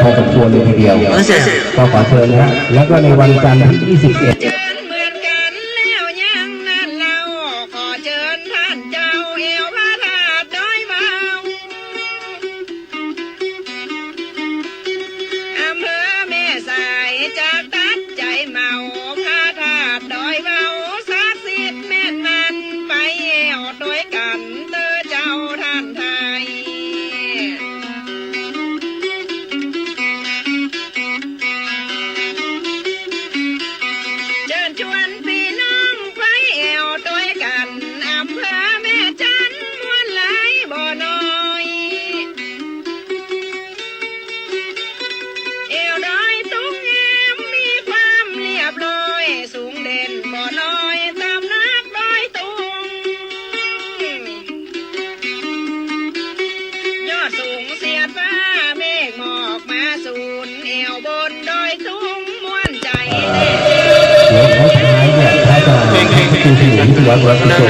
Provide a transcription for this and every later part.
พอสมควรเลยทีเดียวก็ขอเชิญนะแล้วก็ในวันจันทร์ที่21คือที่อยู่ที่วัดวัดสุโข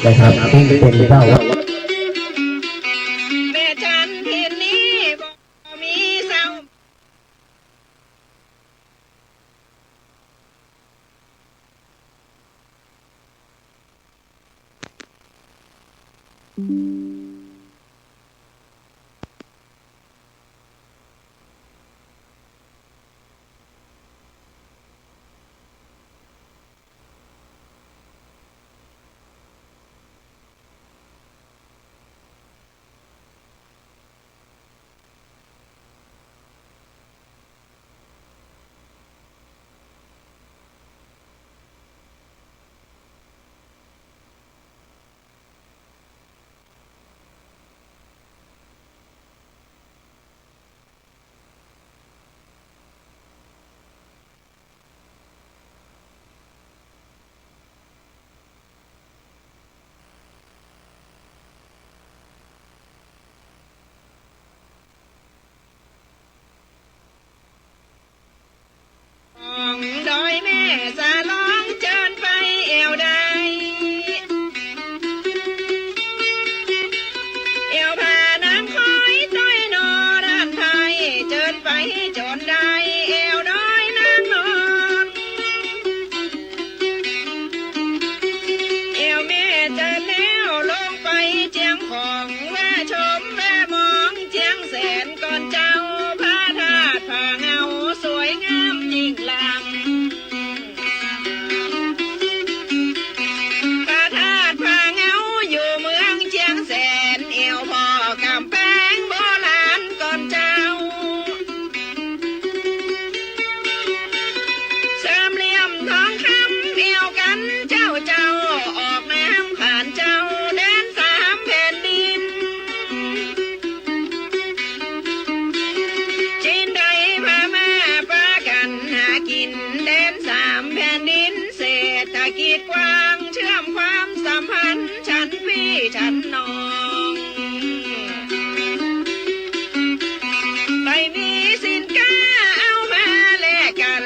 นะครับซึ่งเป็นเจ้าวัดฉันนองไม่มีสินค้าเอามาแลกกัน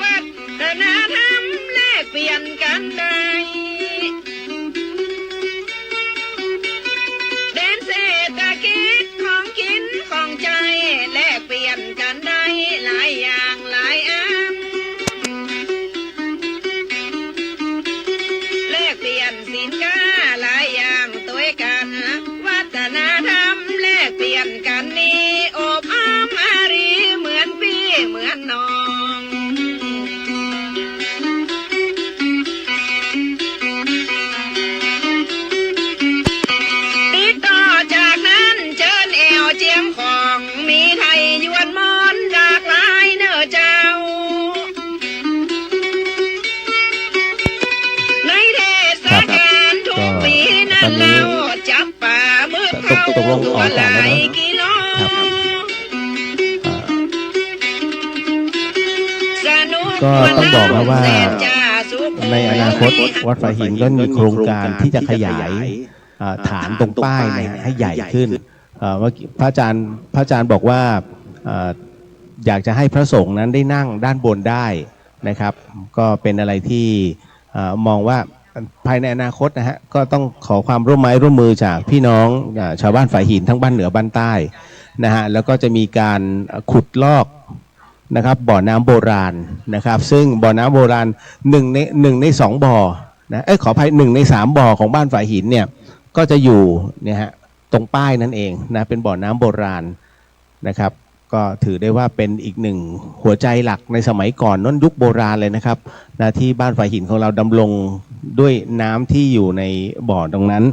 วัฒนธรรมแลกเปลี่ยนกันได้เด่นเศรษฐกิจของกินของใจแลกเปลี่ยนกันได้หลายอย่างหลายอันแลกเปลี่ยนสินค้าหลายอย่างตัวกันวัฒนธรรมแลกเปลี่ยนกันนี้อบอ้อมอารีเหมือนพี่เหมือนน้องติดต่อจากนั้นเชิญแอวเจียมของมีไทยยวนมอนหลากหลายเนื้อเจ้าในเทศกาลทุกปีนั้นเราจับป่ามือเข้าตัวหลายกิโลก็ต้องบอกนะว่าในอนาคตวัดฝายหินก็มีโครงการที่จะขยายฐานตรงป้ายเนี่ยให้ใหญ่ขึ้นว่าพระอาจารย์บอกว่าอยากจะให้พระสงฆ์นั้นได้นั่งด้านบนได้นะครับก็เป็นอะไรที่มองว่าภายในอนาคตนะฮะก็ต้องขอความร่วมไม้ร่วมมือจากพี่น้องชาวบ้านฝายหินทั้งบ้านเหนือบ้านใต้ นะฮะแล้วก็จะมีการขุดลอกนะครับบ่อน้ำโบราณนะครับซึ่งบ่อน้ำโบราณหนึ่งในสองบ่อนะขออภัย1 ใน 3บ่อของบ้านฝายหินเนี่ยก็จะอยู่เนี่ยฮะตรงป้ายนั่นเองนะเป็นบ่อน้ำโบราณนะครับก็ถือได้ว่าเป็นอีกหนึ่งหัวใจหลักในสมัยก่อนนั้นยุคโบราณเลยนะครับนะที่บ้านฝายหินของเราดำรงด้วยน้ำที่อยู่ในบ่อตรงนั้น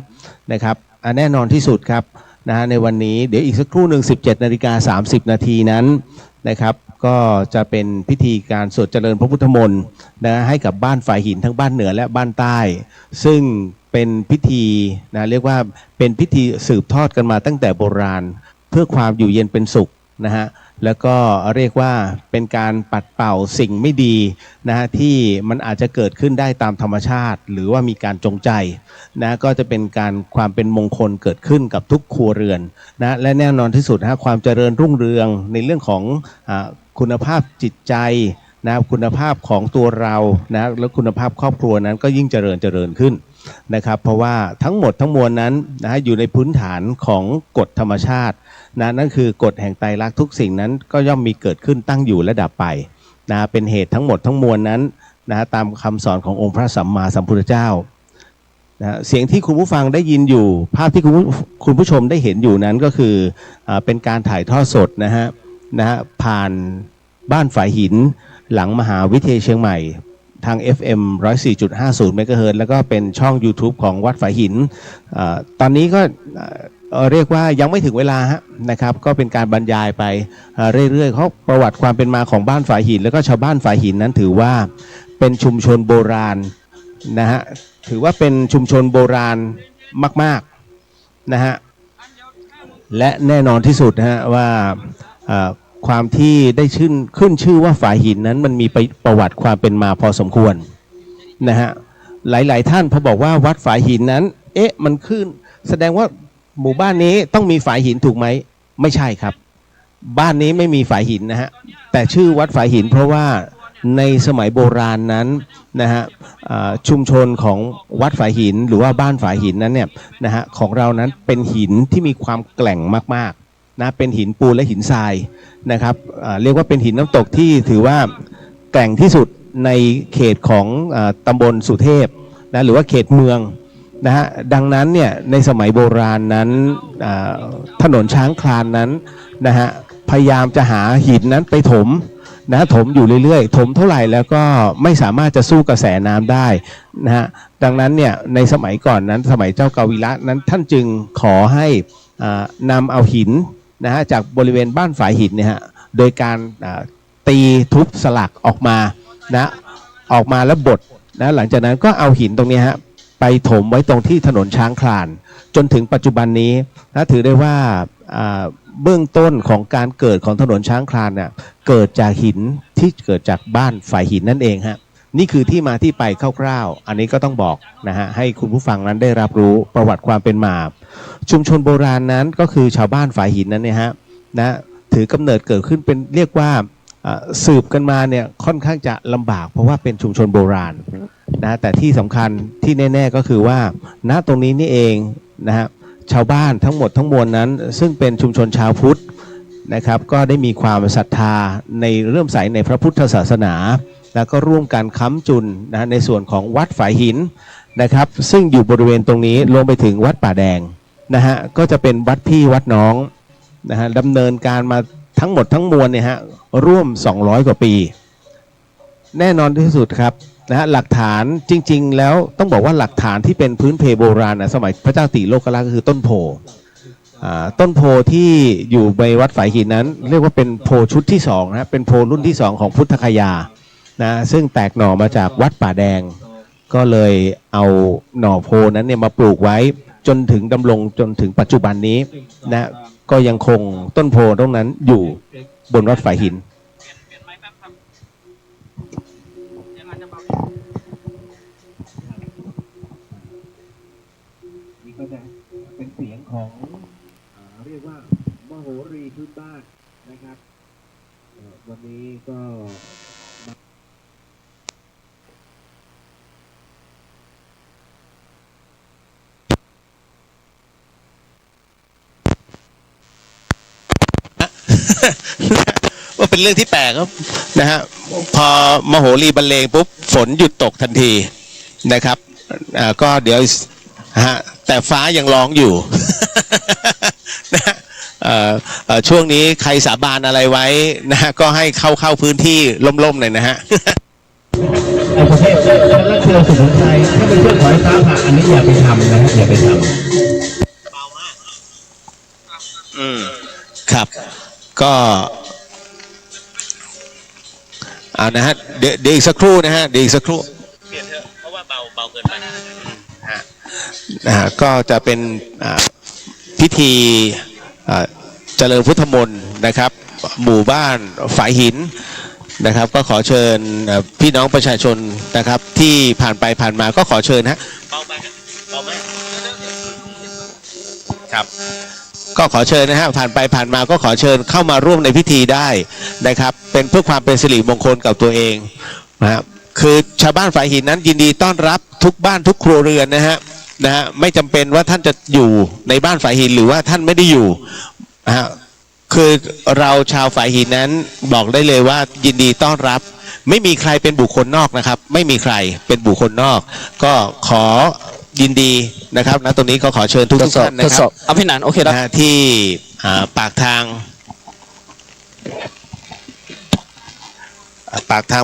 นะครับแน่นอนที่สุดครับนะฮะในวันนี้เดี๋ยวอีกสักครู่หนึ่ง17:30 นาทีนั้นนะครับก็จะเป็นพิธีการสวดเจริญพระพุทธมนต์นะให้กับบ้านฝายหินทั้งบ้านเหนือและบ้านใต้ซึ่งเป็นพิธีนะเรียกว่าเป็นพิธีสืบทอดกันมาตั้งแต่โบราณเพื่อความอยู่เย็นเป็นสุขนะฮะแล้วก็เรียกว่าเป็นการปัดเป่าสิ่งไม่ดีนะฮะที่มันอาจจะเกิดขึ้นได้ตามธรรมชาติหรือว่ามีการจงใจนะก็จะเป็นการความเป็นมงคลเกิดขึ้นกับทุกครัวเรือนนะและแน่นอนที่สุดนะความเจริญรุ่งเรืองในเรื่องของคุณภาพจิตใจนะคุณภาพของตัวเรานะแล้วคุณภาพครอบครัวนั้นก็ยิ่งเจริญขึ้นนะครับเพราะว่าทั้งหมดทั้งมวลนั้นนะอยู่ในพื้นฐานของกฎธรรมชาตินะนั่นคือกฎแห่งไตรลักษณ์ทุกสิ่งนั้นก็ย่อมมีเกิดขึ้นตั้งอยู่และดับไปนะเป็นเหตุทั้งหมดทั้งมวลนั้นนะตามคำสอนขององค์พระสัมมาสัมพุทธเจ้านะเสียงที่คุณผู้ฟังได้ยินอยู่ภาพที่คุณผู้ชมได้เห็นอยู่นั้นก็คือเป็นการถ่ายทอดสดนะฮะผ่านบ้านฝายหินหลังมหาวิทยาลัยเชียงใหม่ทาง FM 104.50 เมกะเฮิรตซ์แล้วก็เป็นช่อง YouTube ของวัดฝายหินตอนนี้ก็เรียกว่ายังไม่ถึงเวลานะครับก็เป็นการบรรยายไปเรื่อยๆเพราะประวัติความเป็นมาของบ้านฝายหินแล้วก็ชาวบ้านฝายหินนั้นถือว่าเป็นชุมชนโบราณนะฮะถือว่าเป็นชุมชนโบราณมากๆนะฮะและแน่นอนที่สุดนะฮะว่าความที่ได้ขึ้นชื่อว่าฝายหินนั้นมันมีประวัติความเป็นมาพอสมควรนะฮะหลายๆท่านพอบอกว่าวัดฝายหินนั้นมันขึ้นแสดงว่าหมู่บ้านนี้ต้องมีฝายหินถูกไหมไม่ใช่ครับบ้านนี้ไม่มีฝายหินนะฮะแต่ชื่อวัดฝายหินเพราะว่าในสมัยโบราณนั้นนะฮะชุมชนของวัดฝายหินหรือว่าบ้านฝายหินนั้นเนี่ยนะฮะของเรานั้นเป็นหินที่มีความแกร่งมากๆนะเป็นหินปูนและหินทรายนะครับเรียกว่าเป็นหินน้ำตกที่ถือว่าแกร่งที่สุดในเขตของตำบลสุเทพนะหรือว่าเขตเมืองนะฮะดังนั้นเนี่ยในสมัยโบราณนั้นถนนช้างคลานนั้นนะฮะพยายามจะหาหินนั้นไปถมนะถมอยู่เรื่อยๆถมเท่าไหร่แล้วก็ไม่สามารถจะสู้กระแสน้ำได้นะฮะดังนั้นเนี่ยในสมัยก่อนนั้นสมัยเจ้ากาวิระนั้นท่านจึงขอให้นำเอาหินนะฮะจากบริเวณบ้านฝายหินเนี่ยฮะโดยการตีทุบสลักออกมานะออกมาแล้วบดนะหลังจากนั้นก็เอาหินตรงนี้ฮะไปถมไว้ตรงที่ถนนช้างคลานจนถึงปัจจุบันนี้นะถือได้ว่าเบื้องต้นของการเกิดของถนนช้างคลานเนี่ยเกิดจากหินที่เกิดจากบ้านฝายหินนั่นเองฮะนี่คือที่มาที่ไปคร่าวๆอันนี้ก็ต้องบอกนะฮะให้คุณผู้ฟังนั้นได้รับรู้ประวัติความเป็นมาชุมชนโบราณนั้นก็คือชาวบ้านฝายหินนั้นเนี่ยฮะนะถือกำเนิดเกิดขึ้นเป็นเรียกว่าสืบกันมาเนี่ยค่อนข้างจะลำบากเพราะว่าเป็นชุมชนโบราณนะแต่ที่สำคัญที่แน่ๆก็คือว่าณตรงนี้นี่เองนะฮะชาวบ้านทั้งหมดทั้งมวลนั้นซึ่งเป็นชุมชนชาวพุทธนะครับก็ได้มีความศรัทธาในเริ่อมใสในพระพุทธศาสนาแล้วก็ร่วมกันค้ำจุนนะในส่วนของวัดฝายหินนะครับซึ่งอยู่บริเวณตรงนี้รวมไปถึงวัดป่าแดงนะฮะก็จะเป็นวัดพี่วัดน้องนะฮะดำเนินการมาทั้งหมดทั้งมวลเนี่ยฮะร่วม200กว่าปีแน่นอนที่สุดครับนะฮะหลักฐานจริงๆแล้วต้องบอกว่าหลักฐานที่เป็นพื้นเพโบราณนะสมัยพระเจ้าติโลกราชก็คือต้นโพต้นโพที่อยู่ในวัดฝายหินนั้นเรียกว่าเป็นโพชุดที่2นะเป็นโพรุ่นที่2ของพุทธคยานะซึ่งแตกหน่อมาจากวัดป่าแดงก็เลยเอาหน่อโพนั้นเนี่ยมาปลูกไว้จนถึงดำรงจนถึงปัจจุบันนี้นะก็ยังคงต้นโพตรงนั้นอยู่บนวัดฝายหินนี่ก็จะเป็นเสียงของเรียกว่ามโหรีพื้นบ้านนะครับวันนี้ก็ ว่าเป็นเรื่องที่แปลกครับนะฮะพอมโหรีบรรเลงปุ๊บฝนหยุดตกทันทีนะครับก็เดี๋ยวฮะแต่ฟ้ายังร้องอยู่ นะฮะช่วงนี้ใครสาบานอะไรไว้นะฮะก็ให้เข้าพื้นที่ล่มๆหน่อยนะฮะในประเทศฉันรักเธอสุดหัวใจถ้าเป็นเรื่องขอให้ฟ้าผ่าอันนี้อย่าไปทำนะอย่าไปทำครับก็นะฮะเดี๋ยวอีกสักครู่นะฮะเดี๋ยวอีกสักครู่เปลี่ยนเถอะเพราะว่าเบาเกินไปก็จะเป็นพิธีเจริญพุทธมนต์นะครับหมู่บ้านฝายหินนะครับก็ขอเชิญพี่น้องประชาชนนะครับที่ผ่านไปผ่านมาก็ขอเชิญฮะเบาไปเบาไหมครับก็ขอเชิญนะฮะผ่านไปผ่านมาก็ขอเชิญเข้ามาร่วมในพิธีได้นะครับเป็นเพื่อความเป็นสิริมงคลกับตัวเองนะครับคือชาวบ้านฝายหินนั้นยินดีต้อนรับทุกบ้านทุกครัวเรือนนะฮะไม่จำเป็นว่าท่านจะอยู่ในบ้านฝายหินหรือว่าท่านไม่ได้อยู่นะฮะคือเราชาวฝายหินนั้นบอกได้เลยว่ายินดีต้อนรับไม่มีใครเป็นบุคคลนอกนะครับไม่มีใครเป็นบุคคลนอกก็ขอยินดีนะครับนะตรงนี้ก็ขอเชิญทุกท่านนะครับเอาพี่นันโอเคแล้วที่ปากทาง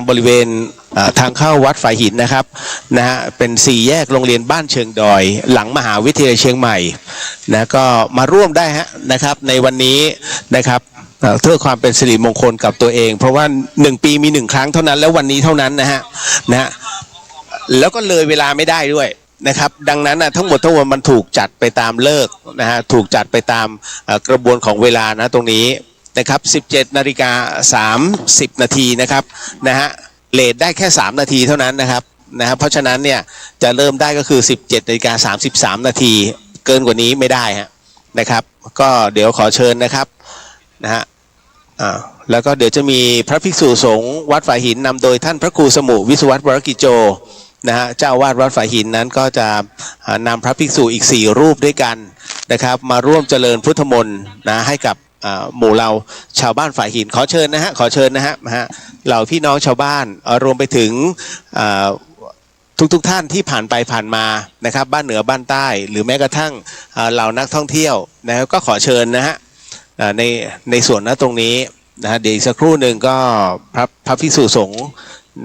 บริเวณทางเข้าวัดฝายหินนะครับนะฮะเป็น4แยกโรงเรียนบ้านเชิงดอยหลังมหาวิทยาลัยเชียงใหม่นะก็มาร่วมได้ฮะนะครับในวันนี้นะครับเพื่อความเป็นสิริมงคลกับตัวเองเพราะว่า1ปีมี1ครั้งเท่านั้นแล้ววันนี้เท่านั้นนะฮะแล้วก็เลยเวลาไม่ได้ด้วยนะครับดังนั้นทั้งหมดทั้งมวลมันถูกจัดไปตามฤกษ์นะฮะถูกจัดไปตามกระบวนของเวลานะตรงนี้นะครับ 17:30 นาทีนะครับนะฮะเลทได้แค่3นาทีเท่านั้นนะครับเพราะฉะนั้นเนี่ยจะเริ่มได้ก็คือ 17:33 นาทีเกินกว่านี้ไม่ได้ฮะนะครับก็เดี๋ยวขอเชิญนะครับนะฮะแล้วก็เดี๋ยวจะมีพระภิกษุสงฆ์วัดฝายหินนำโดยท่านพระครูสมุวิศวัตรวรกิจโจนะฮะเจ้าอาวาสวัดฝายหินนั้นก็จะนำพระภิกษุอีก4รูปด้วยกันนะครับมาร่วมเจริญพุทธมนต์นะให้กับหมู่เราชาวบ้านฝายหินขอเชิญนะฮะขอเชิญนะฮะเหล่าพี่น้องชาวบ้านรวมไปถึงทุกท่านที่ผ่านไปผ่านมานะครับบ้านเหนือบ้านใต้หรือแม้กระทั่งเหล่านักท่องเที่ยวนะครับก็ขอเชิญนะฮะในส่วนตรงนี้นะฮะเดี๋ยวอีกสักครู่หนึ่งก็พระภิกษุสงฆ์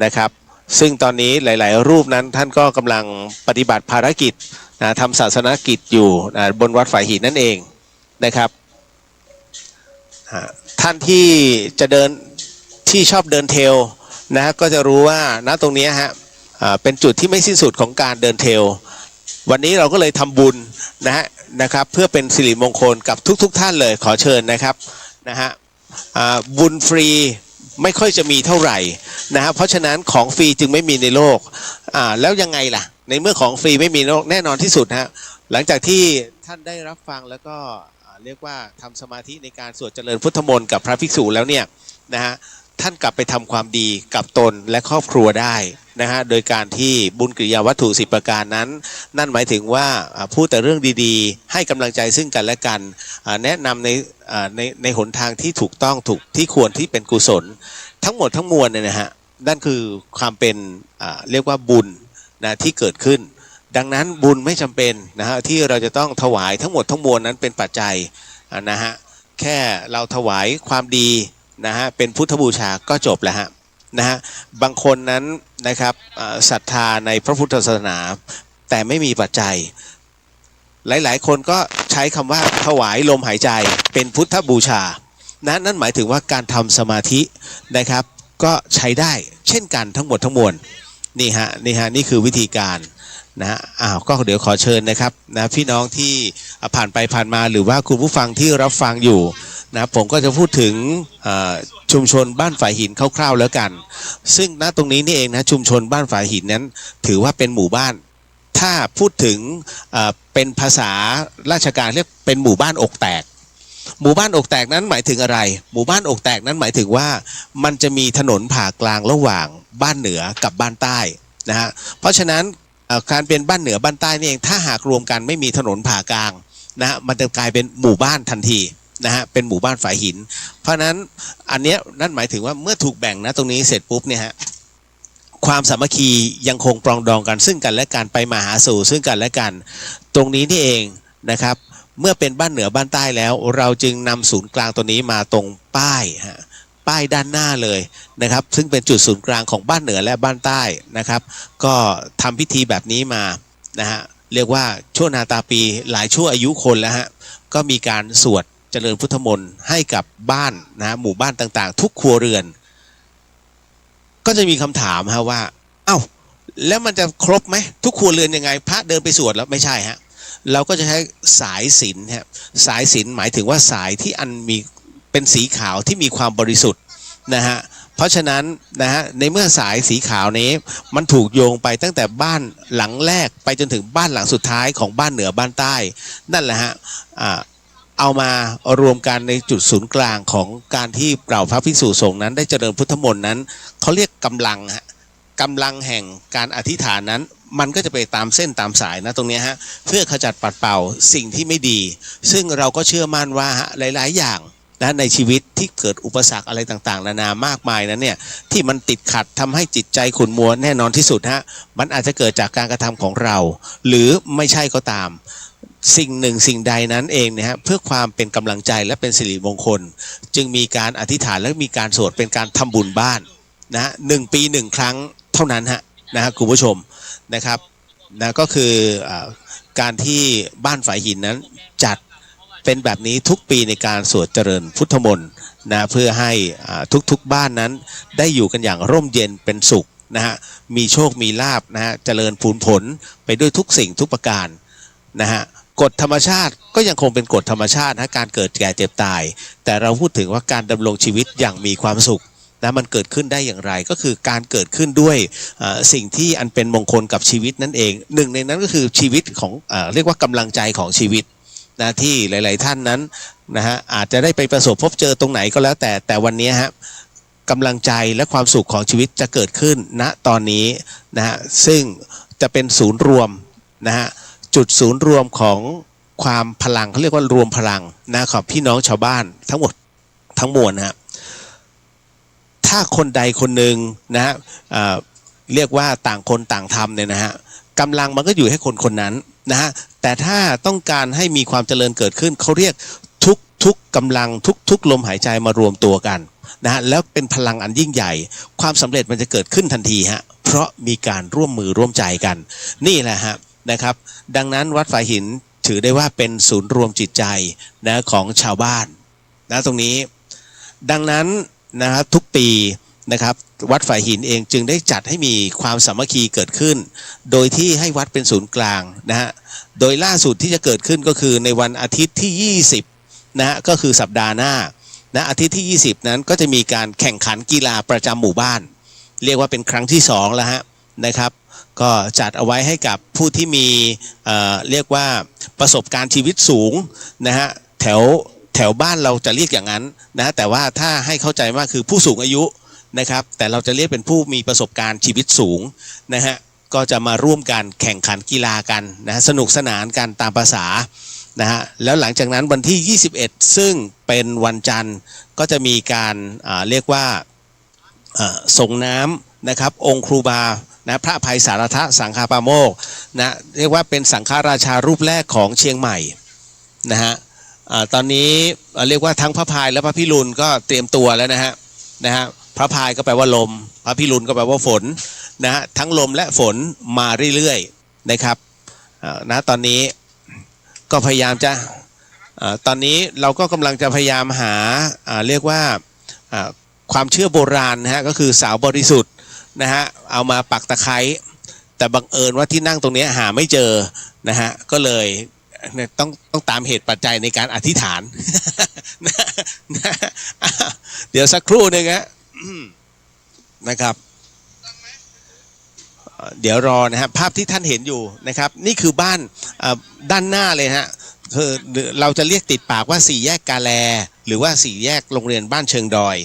นะครับซึ่งตอนนี้หลายๆรูปนั้นท่านก็กำลังปฏิบัติภารกิจทำศาสนกิจอยู่บนวัดฝายหินนั่นเองนะครับท่านที่จะเดินที่ชอบเดินเทรลนะก็จะรู้ว่าณตรงนี้ฮะเป็นจุดที่ไม่สิ้นสุดของการเดินเทรลวันนี้เราก็เลยทำบุญนะครับเพื่อเป็นสิริมงคลกับทุกท่านเลยขอเชิญนะครับบุญฟรีไม่ค่อยจะมีเท่าไหร่เพราะฉะนั้นของฟรีจึงไม่มีในโลกแล้วยังไงล่ะในเมื่อของฟรีไม่มีในโลกแน่นอนที่สุดหลังจากที่ท่านได้รับฟังแล้วก็เรียกว่าทำสมาธิในการสวดเจริญพุทธมนต์กับพระภิกษุแล้วเนี่ยท่านกลับไปทำความดีกับตนและครอบครัวได้โดยการที่บุญกิริยาวัตถุ10ประการนั้นนั่นหมายถึงว่าพูดแต่เรื่องดีๆให้กำลังใจซึ่งกันและกันแนะนำในหนทางที่ถูกต้องถูกที่ควรที่เป็นกุศลทั้งหมดทั้งมวลเนี่ยนั่นคือความเป็นเรียกว่าบุญที่เกิดขึ้นดังนั้นบุญไม่จำเป็นที่เราจะต้องถวายทั้งหมดทั้งมวลนั้นเป็นปัจจัยแค่เราถวายความดีเป็นพุทธบูชาก็จบแล้วบางคนนั้นนะครับศรัทธาในพระพุทธศาสนาแต่ไม่มีปัจจัยหลายๆคนก็ใช้คำว่าถวายลมหายใจเป็นพุทธบูชานั่นหมายถึงว่าการทำสมาธินะครับก็ใช้ได้เช่นกันทั้งหมดทั้งมวลนี่คือวิธีการก็เดี๋ยวขอเชิญนะครับพี่น้องที่ผ่านไปผ่านมาหรือว่าคุณผู้ฟังที่รับฟังอยู่ผมก็จะพูดถึงชุมชนบ้านฝายหินคร่าวๆแล้วกันซึ่งตรงนี้นี่เองชุมชนบ้านฝายหินนั้นถือว่าเป็นหมู่บ้านถ้าพูดถึงเป็นภาษาราชการเรียกเป็นหมู่บ้านอกแตกหมู่บ้านอกแตกนั้นหมายถึงอะไรหมู่บ้านอกแตกนั้นหมายถึงว่ามันจะมีถนนผ่ากลางระหว่างบ้านเหนือกับบ้านใต้เพราะฉะนั้นการเป็นบ้านเหนือบ้านใต้นี่เองถ้าหากรวมกันไม่มีถนนผ่ากลางมันจะกลายเป็นหมู่บ้านทันที นะฮะเป็นหมู่บ้านฝายหินเพราะนั้นอันเนี้ยนั่นหมายถึงว่าเมื่อถูกแบ่งนะตรงนี้เสร็จปุ๊บเนี่ยฮะความสามัคคียังคงปรองดองกันซึ่งกันและกันไปมาหาสู่ซึ่งกันและกันตรงนี้นี่เองนะครับเมื่อเป็นบ้านเหนือบ้านใต้แล้วเราจึงนำศูนย์กลางตัวนี้มาตรงป้ายฮะป้ายด้านหน้าเลยนะครับซึ่งเป็นจุดศูนย์กลางของบ้านเหนือและบ้านใต้นะครับก็ทำพิธีแบบนี้มานะฮะเรียกว่าชั่วนาตาปีหลายชั่วอายุคนแล้วฮะก็มีการสวดเจริญพุทธมนต์ให้กับบ้านนะหมู่บ้านต่างๆทุกครัวเรือนก็จะมีคำถามฮะว่าเอ้าแล้วมันจะครบไหมทุกครัวเรือนยังไงพระเดินไปสวดแล้วไม่ใช่ฮะเราก็จะใช้สายศีลฮะสายศีลหมายถึงว่าสายที่อันมีเป็นสีขาวที่มีความบริสุทธิ์นะฮะเพราะฉะนั้นนะฮะในเมื่อสายสีขาวนี้มันถูกโยงไปตั้งแต่บ้านหลังแรกไปจนถึงบ้านหลังสุดท้ายของบ้านเหนือบ้านใต้นั่นแหละฮะเอามารวมกันในจุดศูนย์กลางของการที่เปล่าพระภิกษุสงฆ์นั้นได้เจริญพุทธมนต์นั้นเขาเรียกกำลังฮะกำลังแห่งการอธิษฐานนั้นมันก็จะไปตามเส้นตามสายนะตรงนี้ฮะเพื่อขจัดปัดเป่าสิ่งที่ไม่ดีซึ่งเราก็เชื่อมั่นว่าหลายๆอย่างนะในชีวิตที่เกิดอุปสรรคอะไรต่างๆนานามากมายนั้นเนี่ยที่มันติดขัดทำให้จิตใจขุ่นมัวแน่นอนที่สุดฮะมันอาจจะเกิดจากการกระทำของเราหรือไม่ใช่ก็ตามสิ่งหนึ่งสิ่งใดนั้นเองเนี่ยฮะเพื่อความเป็นกำลังใจและเป็นสิริมงคลจึงมีการอธิษฐานและมีการสวดเป็นการทำบุญบ้านนะ1 ปี1 ครั้งเท่านั้นฮะนะฮะคุณผู้ชมนะครับนะก็คือการที่บ้านฝายหินนั้นจัดเป็นแบบนี้ทุกปีในการสวดเจริญพุทธมนต์นะเพื่อให้ทุกๆบ้านนั้นได้อยู่กันอย่างร่มเย็นเป็นสุขนะฮะมีโชคมีลาภนะฮะเจริญผลไปด้วยทุกสิ่งทุกประการนะฮะกฎธรรมชาติก็ยังคงเป็นกฎธรรมชาตินะการเกิดแก่เจ็บตายแต่เราพูดถึงว่าการดำรงชีวิตอย่างมีความสุขนะมันเกิดขึ้นได้อย่างไรก็คือการเกิดขึ้นด้วยสิ่งที่อันเป็นมงคลกับชีวิตนั่นเองหนึ่งในนั้นก็คือชีวิตของเรียกว่ากำลังใจของชีวิตนะที่หลายๆท่านนั้นนะฮะอาจจะได้ไปประสบพบเจอตรงไหนก็แล้วแต่วันนี้ฮะกำลังใจและความสุขของชีวิตจะเกิดขึ้นณตอนนี้นะฮะซึ่งจะเป็นศูนย์รวมนะฮะจุดศูนย์รวมของความพลังเขาเรียกว่ารวมพลังนะของพี่น้องชาวบ้านทั้งหมดทั้งมวลนะฮะถ้าคนใดคนหนึ่งนะฮะเรียกว่าต่างคนต่างทำเนี่ยนะฮะกำลังมันก็อยู่ให้คนคนนั้นนะฮะแต่ถ้าต้องการให้มีความเจริญเกิดขึ้นเขาเรียกทุกกำลังทุกลมหายใจมารวมตัวกันนะฮะแล้วเป็นพลังอันยิ่งใหญ่ความสำเร็จมันจะเกิดขึ้นทันทีฮะเพราะมีการร่วมมือร่วมใจกันนี่แหละฮะนะครับดังนั้นวัดฝายหินถือได้ว่าเป็นศูนย์รวมจิตใจนะของชาวบ้านนะตรงนี้ดังนั้นนะครับทุกปีนะครับวัดฝายหินเองจึงได้จัดให้มีความสามัคคีเกิดขึ้นโดยที่ให้วัดเป็นศูนย์กลางนะฮะโดยล่าสุดที่จะเกิดขึ้นก็คือในวันอาทิตย์ที่20นะฮะก็คือสัปดาห์หน้านะอาทิตย์ที่20นั้นก็จะมีการแข่งขันกีฬาประจำหมู่บ้านเรียกว่าเป็นครั้งที่2แล้วฮะนะครับก็จัดเอาไว้ให้กับผู้ที่มีเรียกว่าประสบการณ์ชีวิตสูงนะฮะแถวบ้านเราจะเรียกอย่างนั้นนะแต่ว่าถ้าให้เข้าใจมากคือผู้สูงอายุนะครับแต่เราจะเรียกเป็นผู้มีประสบการณ์ชีวิตสูงนะฮะก็จะมาร่วมกันแข่งขันกีฬากันนะสนุกสนานกันตามภาษานะฮะแล้วหลังจากนั้นวันที่21ซึ่งเป็นวันจันทร์ก็จะมีการเรียกว่าส่งน้ำนะครับองค์ครูบานะพระอภัยสารทะสังฆปาโมกข์นะเรียกว่าเป็นสังฆราชารูปแรกของเชียงใหม่นะฮะตอนนี้เรียกว่าทั้งพระพายและพระพิรุณก็เตรียมตัวแล้วนะฮะพระพายก็แปลว่าลมพระพิรุณก็แปลว่าฝนนะฮะทั้งลมและฝนมาเรื่อยๆนะครับนะตอนนี้ก็พยายามจะตอนนี้เราก็กำลังจะพยายามหาเรียกว่าความเชื่อโบราณนะฮะก็คือสาวบริสุทธิ์นะฮะเอามาปักตะไคร้แต่บังเอิญว่าที่นั่งตรงนี้หาไม่เจอนะฮะก็เลยต้องตามเหตุปัจจัยในการอธิษฐาน เดี๋ยวสักครู่หนึ่งนะครับเดี๋ยวรอนะฮะภาพที่ท่านเห็นอยู่นะครับนี่คือบ้านด้านหน้าเลยฮะเราจะเรียกติดปากว่า4 แยกกาแลหรือว่า4 แยกโรงเรียนบ้านเชิงดอย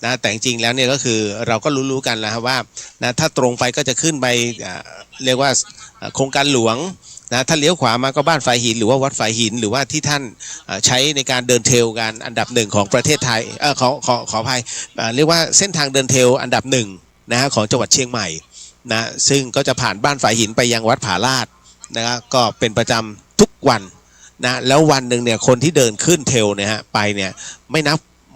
นะแต่จริงๆแล้วเนี่ยก็คือเราก็รู้ๆกันแล้วครับว่านะถ้าตรงไปก็จะขึ้นไปเรียกว่าโครงการหลวง นะถ้าเลี้ยวขวามาก็บ้านฝายหินหรือว่าวัดฝายหินหรือว่าที่ท่านใช้ในการเดินเทรลกันอันดับหนึ่งของประเทศไทยขออภัยเรียกว่าเส้นทางเดินเทรลอันดับหนึ่งนะฮะของจังหวัดเชียงใหม่นะซึ่งก็จะผ่านบ้านฝายหินไปยังวัดผาลาดนะครับก็เป็นประจำทุกวันนะแล้ววันหนึ่งเนี่ยคนที่เดินขึ้นเทรลเนี่ยฮะไปเนี่ยไ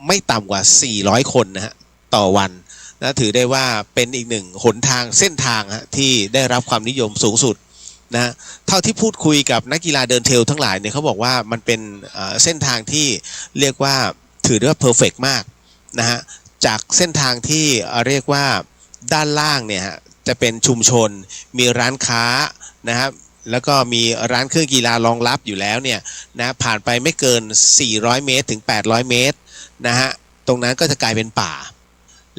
ม่ต่ำกว่า400คนนะฮะต่อวันนะถือได้ว่าเป็นอีกหนึ่งหนทางเส้นทางที่ได้รับความนิยมสูงสุดนะเท่าที่พูดคุยกับนักกีฬาเดินเทรลทั้งหลายเนี่ยเขาบอกว่ามันเป็นเส้นทางที่เรียกว่าถือได้ว่าเพอร์เฟกต์มากนะฮะจากเส้นทางที่เรียกว่าด้านล่างเนี่ยฮะจะเป็นชุมชนมีร้านค้านะครับแล้วก็มีร้านเครื่องกีฬารองรับอยู่แล้วเนี่ยนะผ่านไปไม่เกิน400เมตรถึง800เมตรนะฮะตรงนั้นก็จะกลายเป็นป่า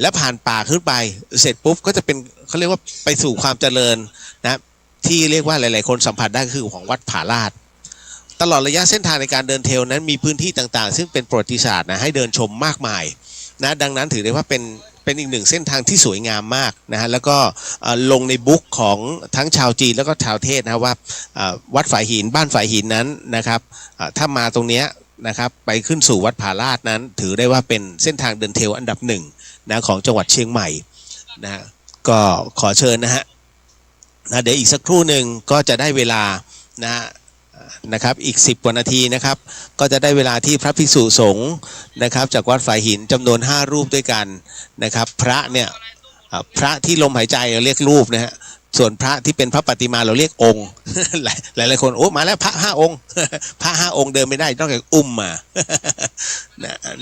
และผ่านป่าขึ้นไปเสร็จปุ๊บก็จะเป็นเขาเรียกว่าไปสู่ความเจริญนะที่เรียกว่าหลายๆคนสัมผัสได้คือของวัดผาลาดตลอดระยะเส้นทางในการเดินเทรลนั้นมีพื้นที่ต่างๆซึ่งเป็นประวัติศาสตร์นะให้เดินชมมากมายนะดังนั้นถือได้ว่าเป็นอีกหนึ่งเส้นทางที่สวยงามมากนะฮะแล้วก็ลงในบุ๊กของทั้งชาวจีนแล้วก็ชาวเทศนะว่าวัดฝายหินบ้านฝายหินนั้นนะครับถ้ามาตรงเนี้ยนะครับไปขึ้นสู่วัดผาลาดนั้นถือได้ว่าเป็นเส้นทางเดินเทรลอันดับหนึ่งนะของจังหวัดเชียงใหม่นะก็ขอเชิญนะฮะเดี๋ยวอีกสักครู่หนึ่งก็จะได้เวลานะครับอีก10 กว่านาทีนะครับก็จะได้เวลาที่พระภิกษุสงฆ์นะครับจากวัดฝายหินจำนวน5รูปด้วยกันนะครับพระเนี่ยพระที่ลมหายใจเราเรียกรูปนะฮะส่วนพระที่เป็นพระปฏิมาเราเรียกองค์ หลายคนโอ้มาแล้วพระ5 องค์ พระ5 องค์เดินไม่ได้ต้องอุ้มมา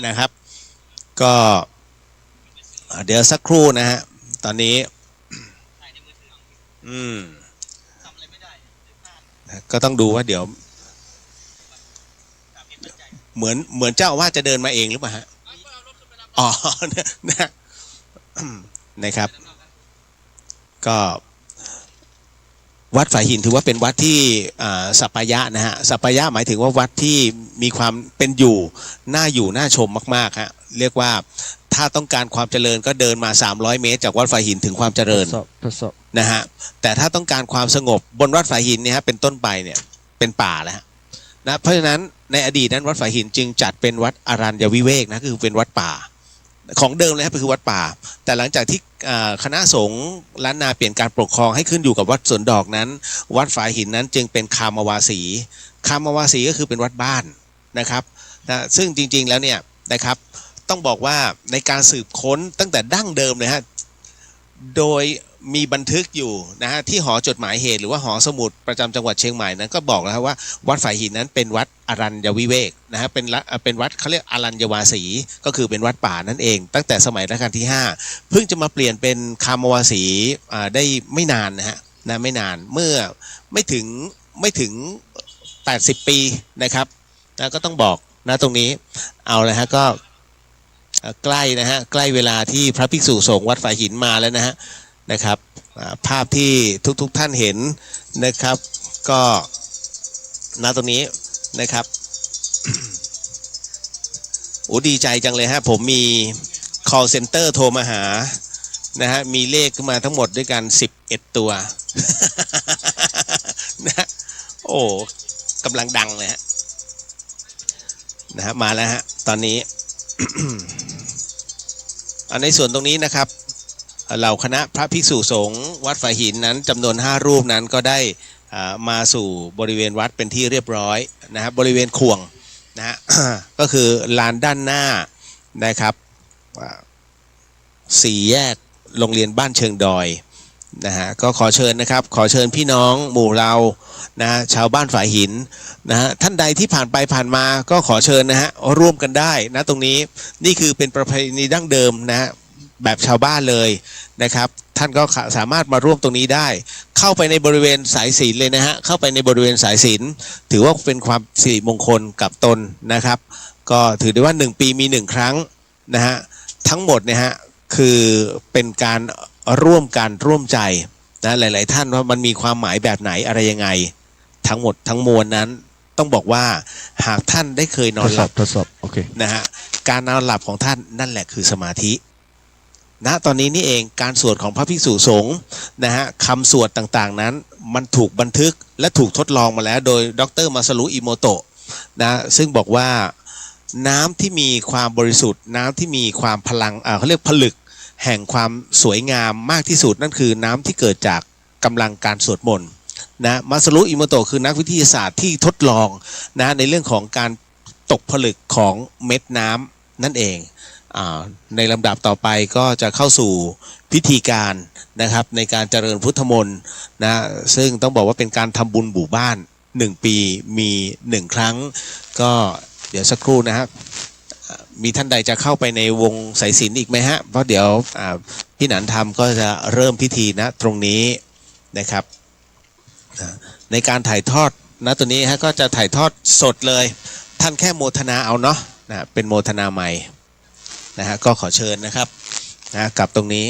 นะครับก็เดี๋ยวสักครู่นะฮะตอนนี้ก็ต้องดูว่าเดี๋ยวเหมือนเจ้าว่าจะเดินมาเองหรือเปล่าฮะอ๋อนะครับก็วัดฝายหินถือว่าเป็นวัดที่สัปปายะนะฮะสัปปายะหมายถึงว่าวัดที่มีความเป็นอยู่น่าชมมากๆฮะเรียกว่าถ้าต้องการความเจริญก็เดินมา300เมตรจากวัดฝายหินถึงความเจริญนะฮะแต่ถ้าต้องการความสงบบนวัดฝายหินเนี่ยฮะเป็นต้นไปเนี่ยเป็นป่าแล้วนะเพราะฉะนั้นในอดีตนั้นวัดฝายหินจึงจัดเป็นวัดอรัญญวิเวกนะคือเป็นวัดป่าของเดิมเลยครับคือวัดป่าแต่หลังจากที่คณะสงฆ์ล้านนาเปลี่ยนการปกครองให้ขึ้นอยู่กับวัดสวนดอกนั้นวัดฝายหินนั้นจึงเป็นคามวาสีก็คือเป็นวัดบ้านนะครับนะซึ่งจริงๆแล้วเนี่ยนะครับต้องบอกว่าในการสืบค้นตั้งแต่ดั้งเดิมเลยฮะโดยมีบันทึกอยู่นะฮะที่หอจดหมายเหตุหรือว่าหอสมุดประจำจังหวัดเชียงใหม่นั้นก็บอกแล้วว่าวัดฝายหินนั้นเป็นวัดอรัญญวิเวกนะฮะเป็นวัดเขาเรียกอรัญญวาสีก็คือเป็นวัดป่านั่นเองตั้งแต่สมัยรัชกาลที่5เพิ่งจะมาเปลี่ยนเป็นคามวาสีได้ไม่นานนะฮะไม่นานเมื่อไม่ถึง80 ปีนะครับนะก็ต้องบอกนะตรงนี้เอาเลยฮะก็ใกล้นะฮะใกล้เวลาที่พระภิกษุสงฆ์วัดฝายหินมาแล้วนะครับภาพที่ทุกท่านเห็นนะครับก็ณตรงนี้นะครับ โอ้ดีใจจังเลยฮะผมมี call center โทรมาหานะฮะมีเลขขึ้นมาทั้งหมดด้วยกัน11 ตัว นะโอ้กำลังดังเลยฮะนะฮะมาแล้วฮะตอนนี้ ในส่วนตรงนี้นะครับเหล่าคณะพระภิกษุสงฆ์วัดฝายหินนั้นจำนวน5 รูปนั้นก็ได้มาสู่บริเวณวัดเป็นที่เรียบร้อยนะครับบริเวณขวงนะฮะ ก็คือลานด้านหน้านะครับ4 แยกโรงเรียนบ้านเชิงดอยนะฮะก็ขอเชิญนะครับขอเชิญพี่น้องหมู่เรานะชาวบ้านฝายหินนะฮะท่านใดที่ผ่านไปผ่านมาก็ขอเชิญนะฮะร่วมกันได้นะตรงนี้นี่คือเป็นประเพณีดั้งเดิมนะฮะแบบชาวบ้านเลยนะครับท่านก็สามารถมาร่วมตรงนี้ได้เข้าไปในบริเวณสายศีลเลยนะฮะเข้าไปในบริเวณสายศีลถือว่าเป็นความสิริมงคลกับตนนะครับก็ถือได้ว่า1 ปีมี1 ครั้งนะฮะทั้งหมดเนี่ยฮะคือเป็นการร่วมกันร่วมใจนะหลายๆท่านว่ามันมีความหมายแบบไหนอะไรยังไงทั้งหมดทั้งมวลนั้นต้องบอกว่าหากท่านได้เคยนอนหลับ ทดสอบโอเคนะฮะการนอนหลับของท่านนั่นแหละคือสมาธิ ณตอนนี้นี่เองการสวดของพระภิกษุสงฆ์นะฮะคำสวดต่างๆนั้นมันถูกบันทึกและถูกทดลองมาแล้วโดยดร.มาซารุอิโมโตะนะซึ่งบอกว่าน้ำที่มีความบริสุทธิ์น้ำที่มีความพลังเขาเรียกผลึกแห่งความสวยงามมากที่สุดนั่นคือน้ำที่เกิดจากกำลังการสวดมนต์นะมาซารุอิโมโตะคือนักวิทยาศาสตร์ที่ทดลองนะในเรื่องของการตกผลึกของเม็ดน้ำนั่นเองในลำดับต่อไปก็จะเข้าสู่พิธีการนะครับในการเจริญพุทธมนต์นะซึ่งต้องบอกว่าเป็นการทำบุญหมู่บ้าน1 ปีมี1 ครั้งก็เดี๋ยวสักครู่นะครับมีท่านใดจะเข้าไปในวงสายสิญจน์อีกไหมฮะเพราะเดี๋ยวพี่หนันทำก็จะเริ่มพิธีนะตรงนี้นะครับในการถ่ายทอดนะตัวนี้ฮะก็จะถ่ายทอดสดเลยท่านแค่โมทนาเอาเนาะนะเป็นโมทนาใหม่นะฮะก็ขอเชิญนะครับนะกับตรงนี้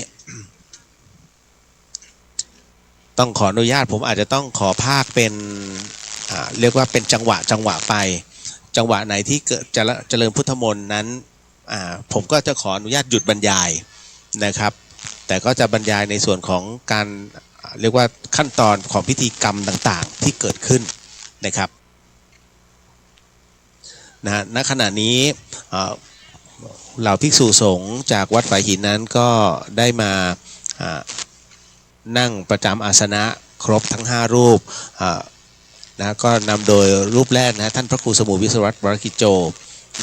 ต้องขออนุญาตผมอาจจะต้องขอภาคเป็นเรียกว่าเป็นจังหวะไปจังหวะไหนที่เกิดจะเจริญพุทธมนต์นั้นผมก็จะขออนุญาตหยุดบรรยายนะครับแต่ก็จะบรรยายในส่วนของการเรียกว่าขั้นตอนของพิธีกรรมต่างๆที่เกิดขึ้นนะครับนะณขณะนี้เหล่าภิกษุสงฆ์จากวัดฝายหินนั้นก็ได้มานั่งประจำอาสนะครบทั้ง5 รูปนะก็นำโดยรูปแรกนะท่านพระครูสมุวิศวัตรวรกิจโจ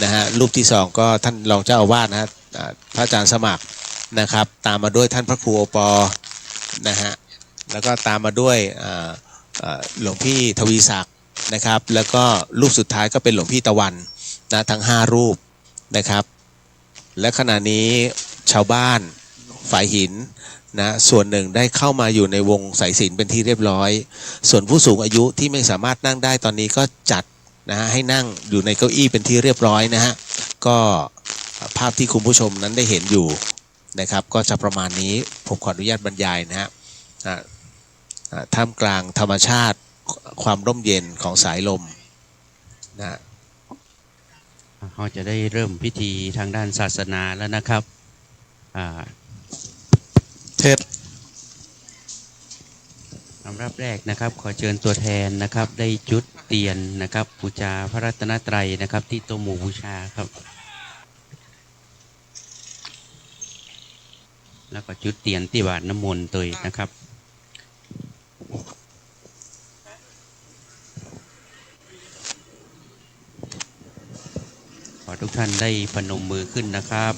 นะฮะรูปที่2ก็ท่านรองเจ้าอาวาสนะฮะพระอาจารย์สมัครนะครับตามมาด้วยท่านพระครูโอปอนะฮะแล้วก็ตามมาด้วยหลวงพี่ทวีศักดิ์นะครับแล้วก็รูปสุดท้ายก็เป็นหลวงพี่ตะวันนะทั้ง5 รูปนะครับและขณะนี้ชาวบ้านฝายหินนะส่วนหนึ่งได้เข้ามาอยู่ในวงสายสิญจน์เป็นที่เรียบร้อยส่วนผู้สูงอายุที่ไม่สามารถนั่งได้ตอนนี้ก็จัดนะฮะให้นั่งอยู่ในเก้าอี้เป็นที่เรียบร้อยนะฮะก็ภาพที่คุณผู้ชมนั้นได้เห็นอยู่นะครับก็จะประมาณนี้ผมขออนุญาตบรรยายนะฮะท่ามกลางธรรมชาติความร่มเย็นของสายลมนะเราจะได้เริ่มพิธีทางด้านศาสนาแล้วนะครับเทศลำดับแรกนะครับขอเชิญตัวแทนนะครับได้จุดเทียนนะครับบูชาพระรัตนตรัยนะครับที่โต๊ะหมู่บูชาครับแล้วก็จุดเทียนที่บาทน้ำมนต์ตัวนะครับขอทุกท่านได้พนมมือขึ้นนะครับ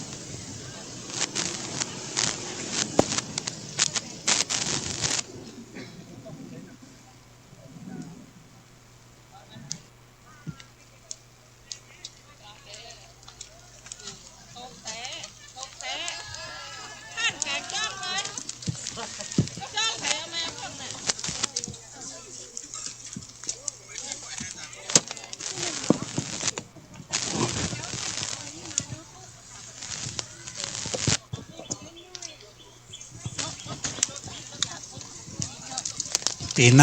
ปีห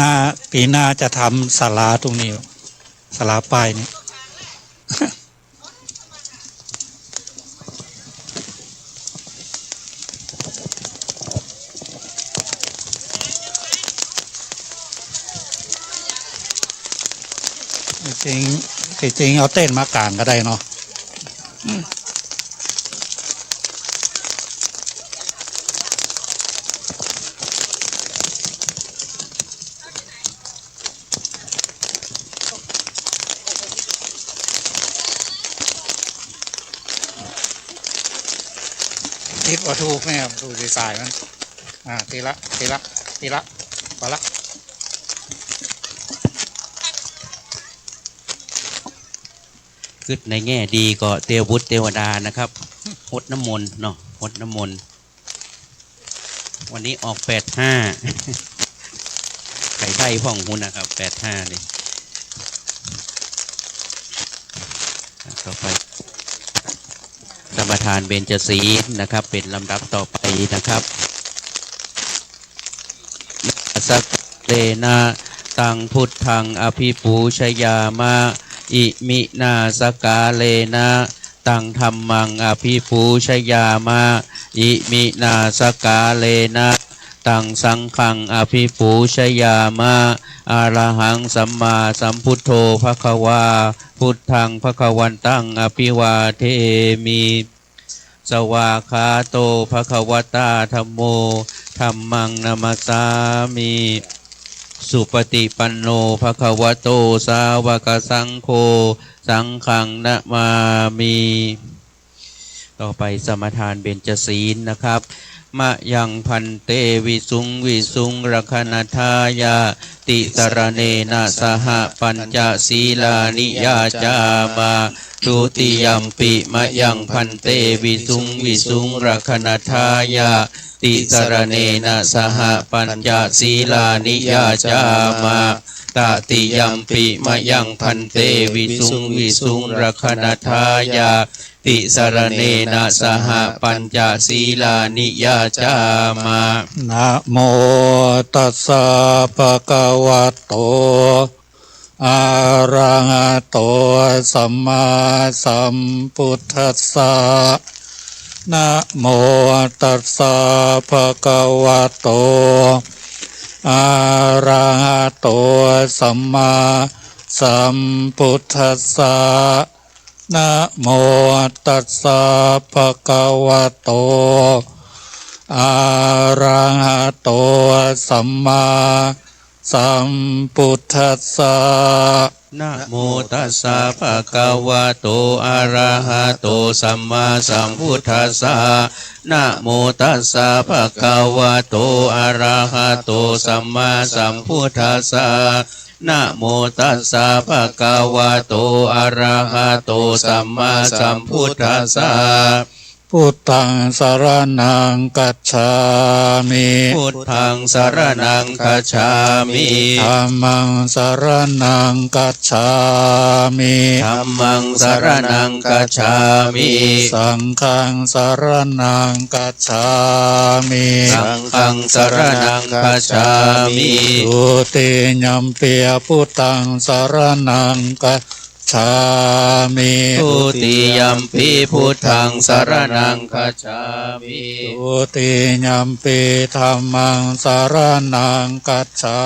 น้าจะทำศาลาตรงนี้ศาลาป้ายนี้จริงเอาเต้นมากลางก็ได้เนาะทิศวัตถุแม่ดูดีไซน์มันทีละพอละคือในแง่ดีก็เทวบุตรเทวดานะครับหดน้ำมนต์เนาะหดน้ำมนต์วันนี้ออก85ไข่ไข่พ่องหุ่นนะครับ85เลยต่อไปสมทานเบญจศีลนะครับเป็นลำดับต่อไปนะครับสักเลนะตังพุทธังอภิปูชยามะอิมินาสกาเลนะตังธัมมังอภิปูชยามะ อิมินาสกาเลนะตังสังฆังอภิปูชยามะอะระหังสัมมาสัมพุทโธภควาพุทธังภควันตังอภิวาเทมิสวากขาโตภควตาธัมโมธัมมังนามัสสามิสุปฏิปันโนภควโตสาวกสังโฆสังฆังนะมามิต่อไปสมทานเบญจศีลนะครับมะยังพันเตวิสุงวิสุงรคณทายาติสรเนนะสหปัญจศีลานิยาจามาทุติยัมปิมะยังพันเตวิสุงวิสุงรคณทายาติสรเนนะสหปัญจศีลานิยาจามาตติยัมปิมะยังพันเตวิสุงวิสุงรคณทายาติสรเนนะสหปัญจศีลานิยาจามานะโมตัสสะภะคะวะโตอะระหะโตสัมมาสัมพุทธัสสะนะโมตัสสะภะคะวะโตอะระหะโตสัมมาสัมพุทธัสสะนะโมตัสสะภะคะวะโตอะระหะโตสัมมาสัมพุทธัสสะนะโมตัสสะภะคะวะโตอะระหะโตสัมมาสัมพุทธัสสะนะโมตัสสะภะคะวะโตอะระหะโตสัมมาสัมพุทธัสสะนะโมตัสสะภะคะวะโตอะระหะโตสัมมาสัมพุทธัสสะพุทธังสรณังกัจฉามิพุทธังสรณังคัจฉามิธัมมังสรณังกัจฉามิธัมมังสรณังคัจฉามิสังฆังสรณังกัจฉามิสังฆังสรณังคัจฉามิทุติยัมปิพุทธังสรณังกัจฉามิทุติยัมปิพุทธังสรณังคัจฉามิทุติยัมปิธัมมังสรณังกัจฉา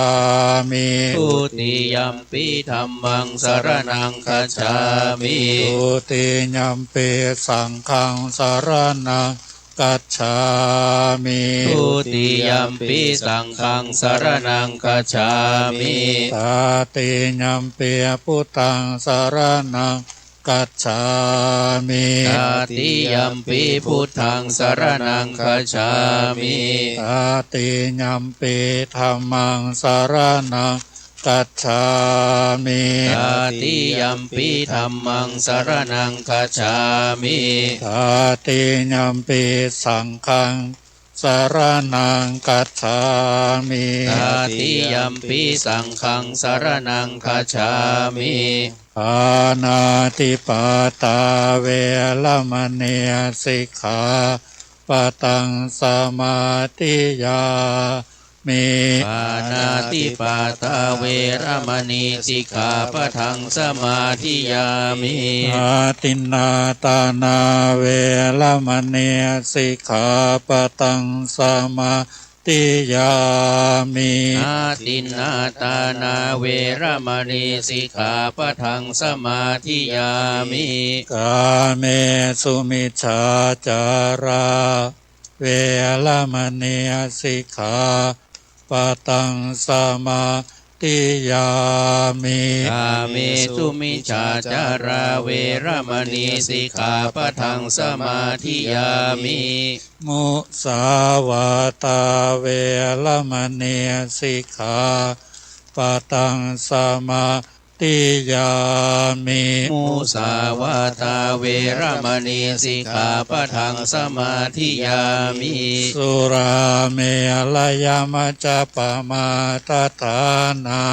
มิทุติยัมปิธัมมังสรณังคัจฉามิทุติยัมปิสังฆังสรณังกัจฉามิทุติยัมปิสังฆังสรณังคัจฉามิตติยัมปิพุทธังสรณังกัจฉามิตติยัมปิพุทธังสรณังคัจฉามิตติยัมปิธัมมังสรณังกัจฉามิตติยัมปิธัมมังสรณังคัจฉามิตติยัมปิสังฆังสรณังกัจฉามิตติยัมปิสังฆังสรณังคัจฉามิปานาติปาตาเวรมณีสิกขาปะทังสมาธิยามิปานาติปาตาเวรมณีสิกขาปะทังสมาธิยามิอาทินนาตานาเวรมณีสิกขาปะทังสมาธิยามิอาทินนาตานาเวรมณีสิกขาปะทังสมาธิยามิกาเมสุมิจฉาจาราเวรมณีสิกขาปะทังสมาธิยามิกาเมสุมิจฉาจาราเวรมณีสิกขาปะทังสมาธิยามิมุสาวาตาเวรมณีสิกขาปะทังสมาธิยามิมุสาวาตาเวรมณีสิกขาปะทังสมาธิยามิสุราเมรยมัจจปมาทฐานา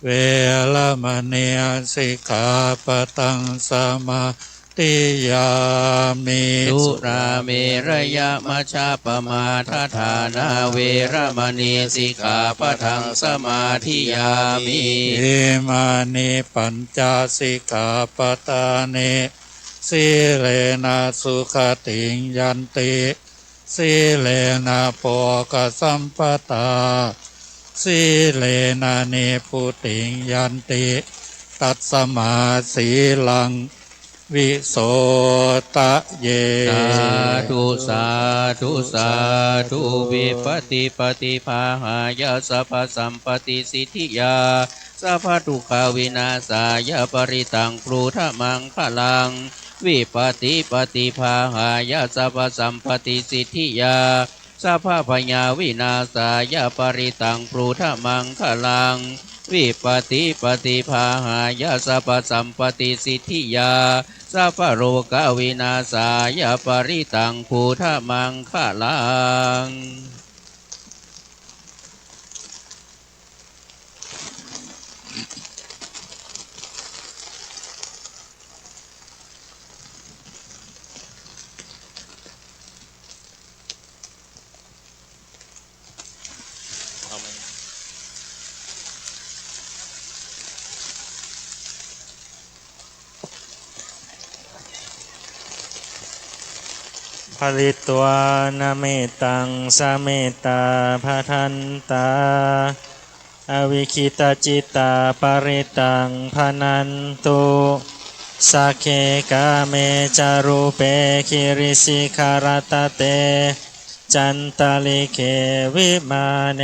เวรมณีสิกขาปะทังสมาธิยามิสุราเมรยมัจจปมาทฐานาเวรมณีสิกขาปะทังสมาธิยามิอิมานิปัญจสิกขาปทานิ สีเลนะสุขติงยันติสีเลนะโภคสัมปตาสีเลนะเนพุติงยันติตัสมาสีลังวิโสตะเย สาธุสาธุสาธุวิปติปฏิภาหายาสัพพสัมปติสิทธิยาสัพพทุกขวินาศายาปริตังปรูธมังคลังวิปติปฏิภาหายาสัพพสัมปติสิทธิยาสัพพพญาวินาศายาปริตังปรูธมังคลังวิปติปฏิภาหายาสัพพสัมปติสิทธิยาสัพพโรกวินาศายาปริตังภูธมังคลังผลิตวานาเมตังสเมตตาภทันตาอวิคิตจิตตาปริตังพนันตุสักเคกาเมจารุเปคิริสิคารตเตจันตลิเควิมาเน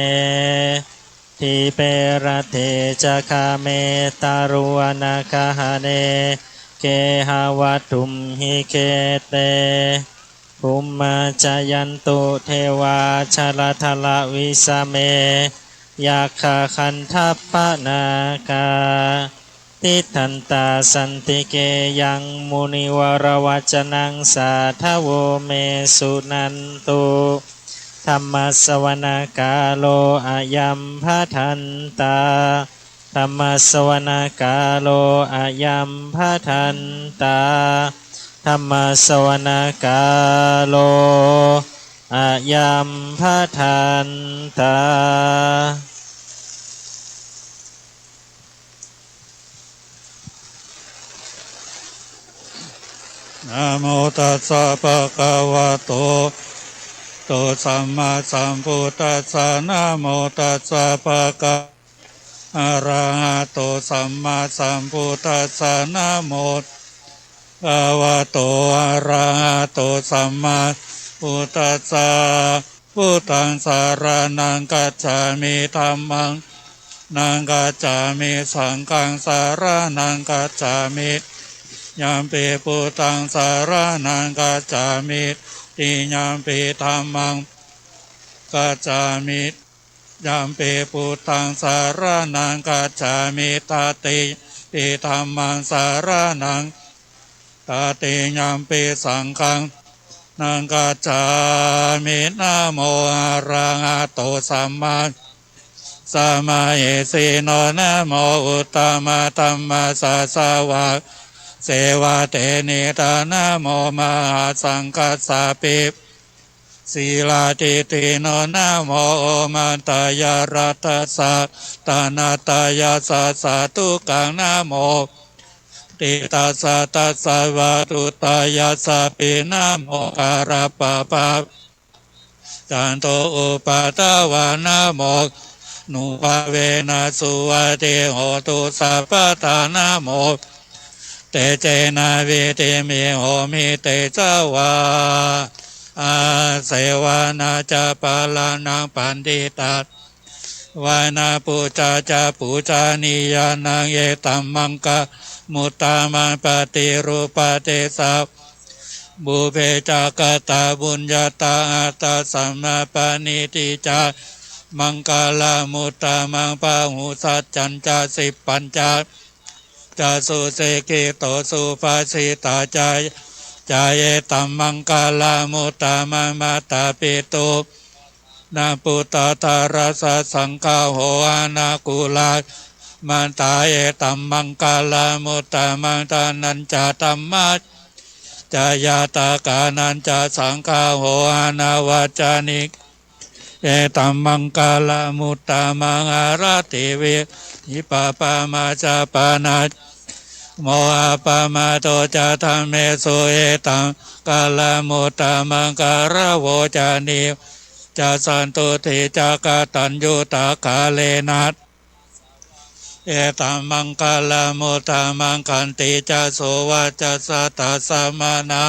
ทิเปรเทจคาเมตารุวนาคหเนเกหาวัตุมหิเคเตภูมิมาจายันตุเทวาชลทลวิสเมยาคาคันทัพปนาคาติทันตาสันติเกยังมุนิวรวัจนังสาทโวเมสุนันตุธรรมสวนากาโลอายัมภทันตาธรรมสวนากาโลอายัมภทันตาธรรมสวนากาโลอายัมภทันตานะโมตัสสะภะคะวะโตสัมมาสัมพุทธัสสะนะโมตัสสะภะคะอะระหะโตสัมมาสัมพุทธัสสะนะโมอะวะโตอะระหะโตสัมมาพุทธัสสะพุทธังสารนังกัจฉามิธัมมังนังกัจฉามิสังฆังสารนังกัจฉามิยัมปิพุทธังสารนังกัจฉามิติยัมปิธัมมังกัจฉามิยัมปิพุทธังสารนังกัจฉามิตติปิธัมมังสารนังตติยัมปิสังฆังนังกัจฉามินะโมอะระหะโตสัมมาสัมมาสิโนนะโมอุตตมะธัมมัสสะสาวะเสวะเตนิตานะโมมหาสังฆัสสะปิศีลาติติโนนะโมโอมันตายารัตสะตานาตายาสัสสะทุกังนะโมติตัสสะตัสสะวะตุตายาสัพพินะโมการะปะปะจันโตอุปาทวานะโมนุภาเวนะสุวัติโหตุสัพพตานะโมเตเจนะวิติมิโหมิเตจาวาอาเสวานาจะปาลานังปันติตัสวานาปูจาจะปูจานิยานังเยตัมมังกะมุตตามังปฏิรูปเตสะบุเพจากตาบุญญาตาอัตตาสัมมาปณิติจามังกาลามุตตามังปะหุสัจจัญจาสิบปัญจาจาสุเสกิโตสุภาสิตาจายเยตัมมังกาลามุตตามังมาตาปิตุนาปุตตาตาราสสังฆาโหอานากุลามันตาเยตัมมังกาลามุตตามังตานันจาตัมมัจจายาตากานันจาสังฆาโหอานาวัจานิกเอตัมมังกาลามุตตามังอาราติเวหิปปามาจาปานา โมอะปะมาโตจะธรรมเมสุเอตังกาลมุตตะมังการะโวจานิจะสันตุติจักตัญญูตากาเลนัสเอตัมมังกาลมุตตะมังคันติจะโสวัจจะสัตตะสัมมานะ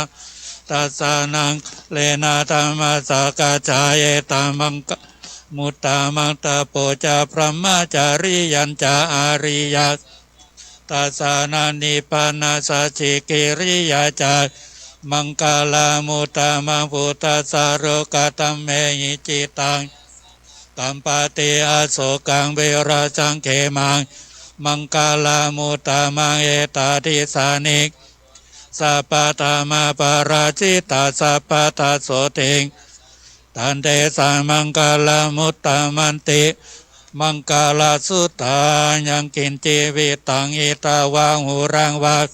ตัสสะนังเลนะธัมมัสสะกะจายเอตัมมังมุตตะมังตะโปจะพระมจาริยัญจะอาริยะตัสสะนานิปานาสัจจิกิริยาจามังกาลมุตตะมังพุทธัสสะโรกตัมเมหิจิตังกัมปติอโศกังเวราจังเขมังมังกาลมุตตะมังเอตาทิสานิกสัพพตามาปาราจิตาสัพพตาโสติงตันเตสังมังกาลมุตตะมันติมังกาลสุตายังกินจีวิตังอิตาวังหูรังวัก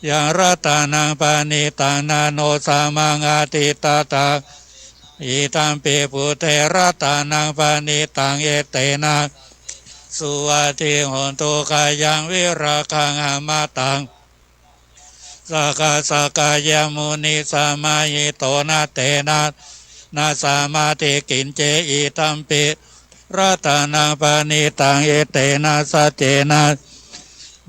ยังรัตานังปานิตังนาโนสามังอาติตาตาอิตัมปิปุเตรัตานังปานิตังเอเตนะสุวัติโหนตุกายังวิราคังอามาตังสกาสกายมุนิสามายิโตนาเตนะนาสามาติกินเจอิตัมปิรัตานังปานิตังเอเตนะสัจเจนะ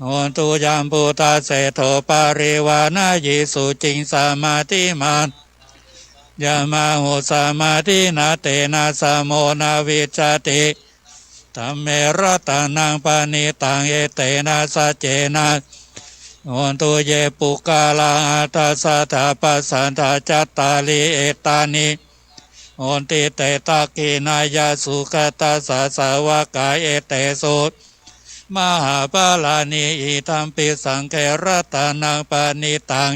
โหนตุยัมพุตาเสโทปาริวานายิสุจิงสามาติมานยามาหุสามาตินาเตนะสามโมนาวิจติธัมเมรัตานังปานิตังเอเตนะสัจเจนะโหนตุเยปุกาลาอัตตสะทาปัสสันทาจัตตาลิเอตานิโหนติเตตากินายาสุขตัสสะสาวกายเอเตโสมหาปาลานิอิตัมปิสังเขรัตานังปานิตัง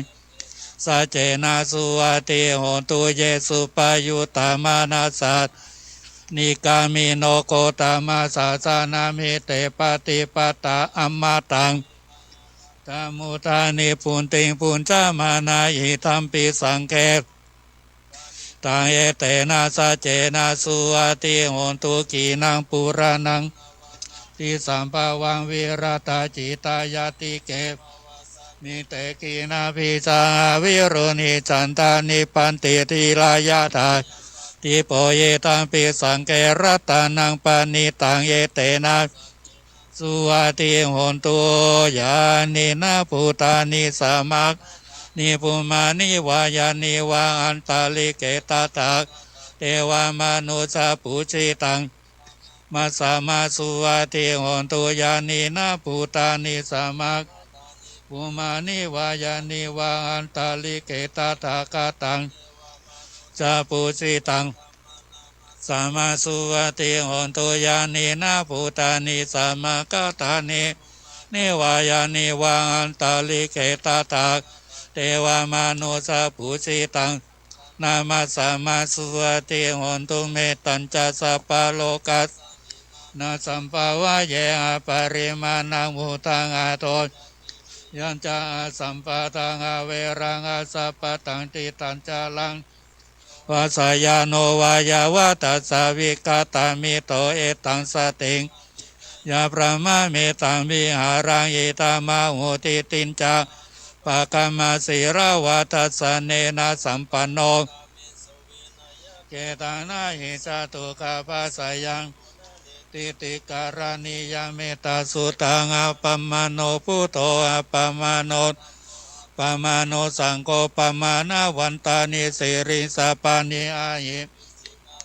สัจเจนะสุวัติโหนตุเยสุปายุตามานาสัตนิกามิโนโกตามาสาสานามิเตปฏิปตาอัมมาตังตามุตานิปุนติงปุญจามานาอิตัมปิสังเขตังเอเตนะสัจเจนะสุวัติโหนตุกีนังปุรานังติสัมภาวังวิราตาจิตายาติเกนิเตกีนาภิจาวิรุณิจันตานิปันติทีลายาตาติโปเยตัมปิสังเกรัตานังปานิตังเอเตนะสุวัติโหนตุยานินาภูตานิสามักนิปุมานิวายานิวาอันตาลิเกตตาเทวามนุสาปุจิตังมัสสามาสุวัติโหนตุยานินาภูตานิสามักปุมานิวายานิวาอันตาลิเกตตากาตังสาปุจิตังสามาสุวัติโหนตุยานินาภูตานิสามากาตานินิวายานิวาอันตาลิเกตตาเทวามานุสาปุจิตังนามาสามาสุวัติโหนตุเมตัญจะสัพพะโลกัสนาสัมภาวะเยอปริมาณังมุตังอาโตยัญจะสัมปะตังอเวรังอาสัพพตังติตัญจาลังวาสายาโนวายาวะตัสสวิกตามิโตเอตังสติงยาพระมะเมตังวิหารังอิตามาหุติตินจาปะกามาสิราวัตัสสะเนนะสัมปันโนเกตังนาหิจตุกาปัสสยังติติการณิยเมตาสุตังอัปปมาโนพุโตอัปปมาโนปมาโนสังโฆปมานาวันตานิสิริสาปานิอาหิ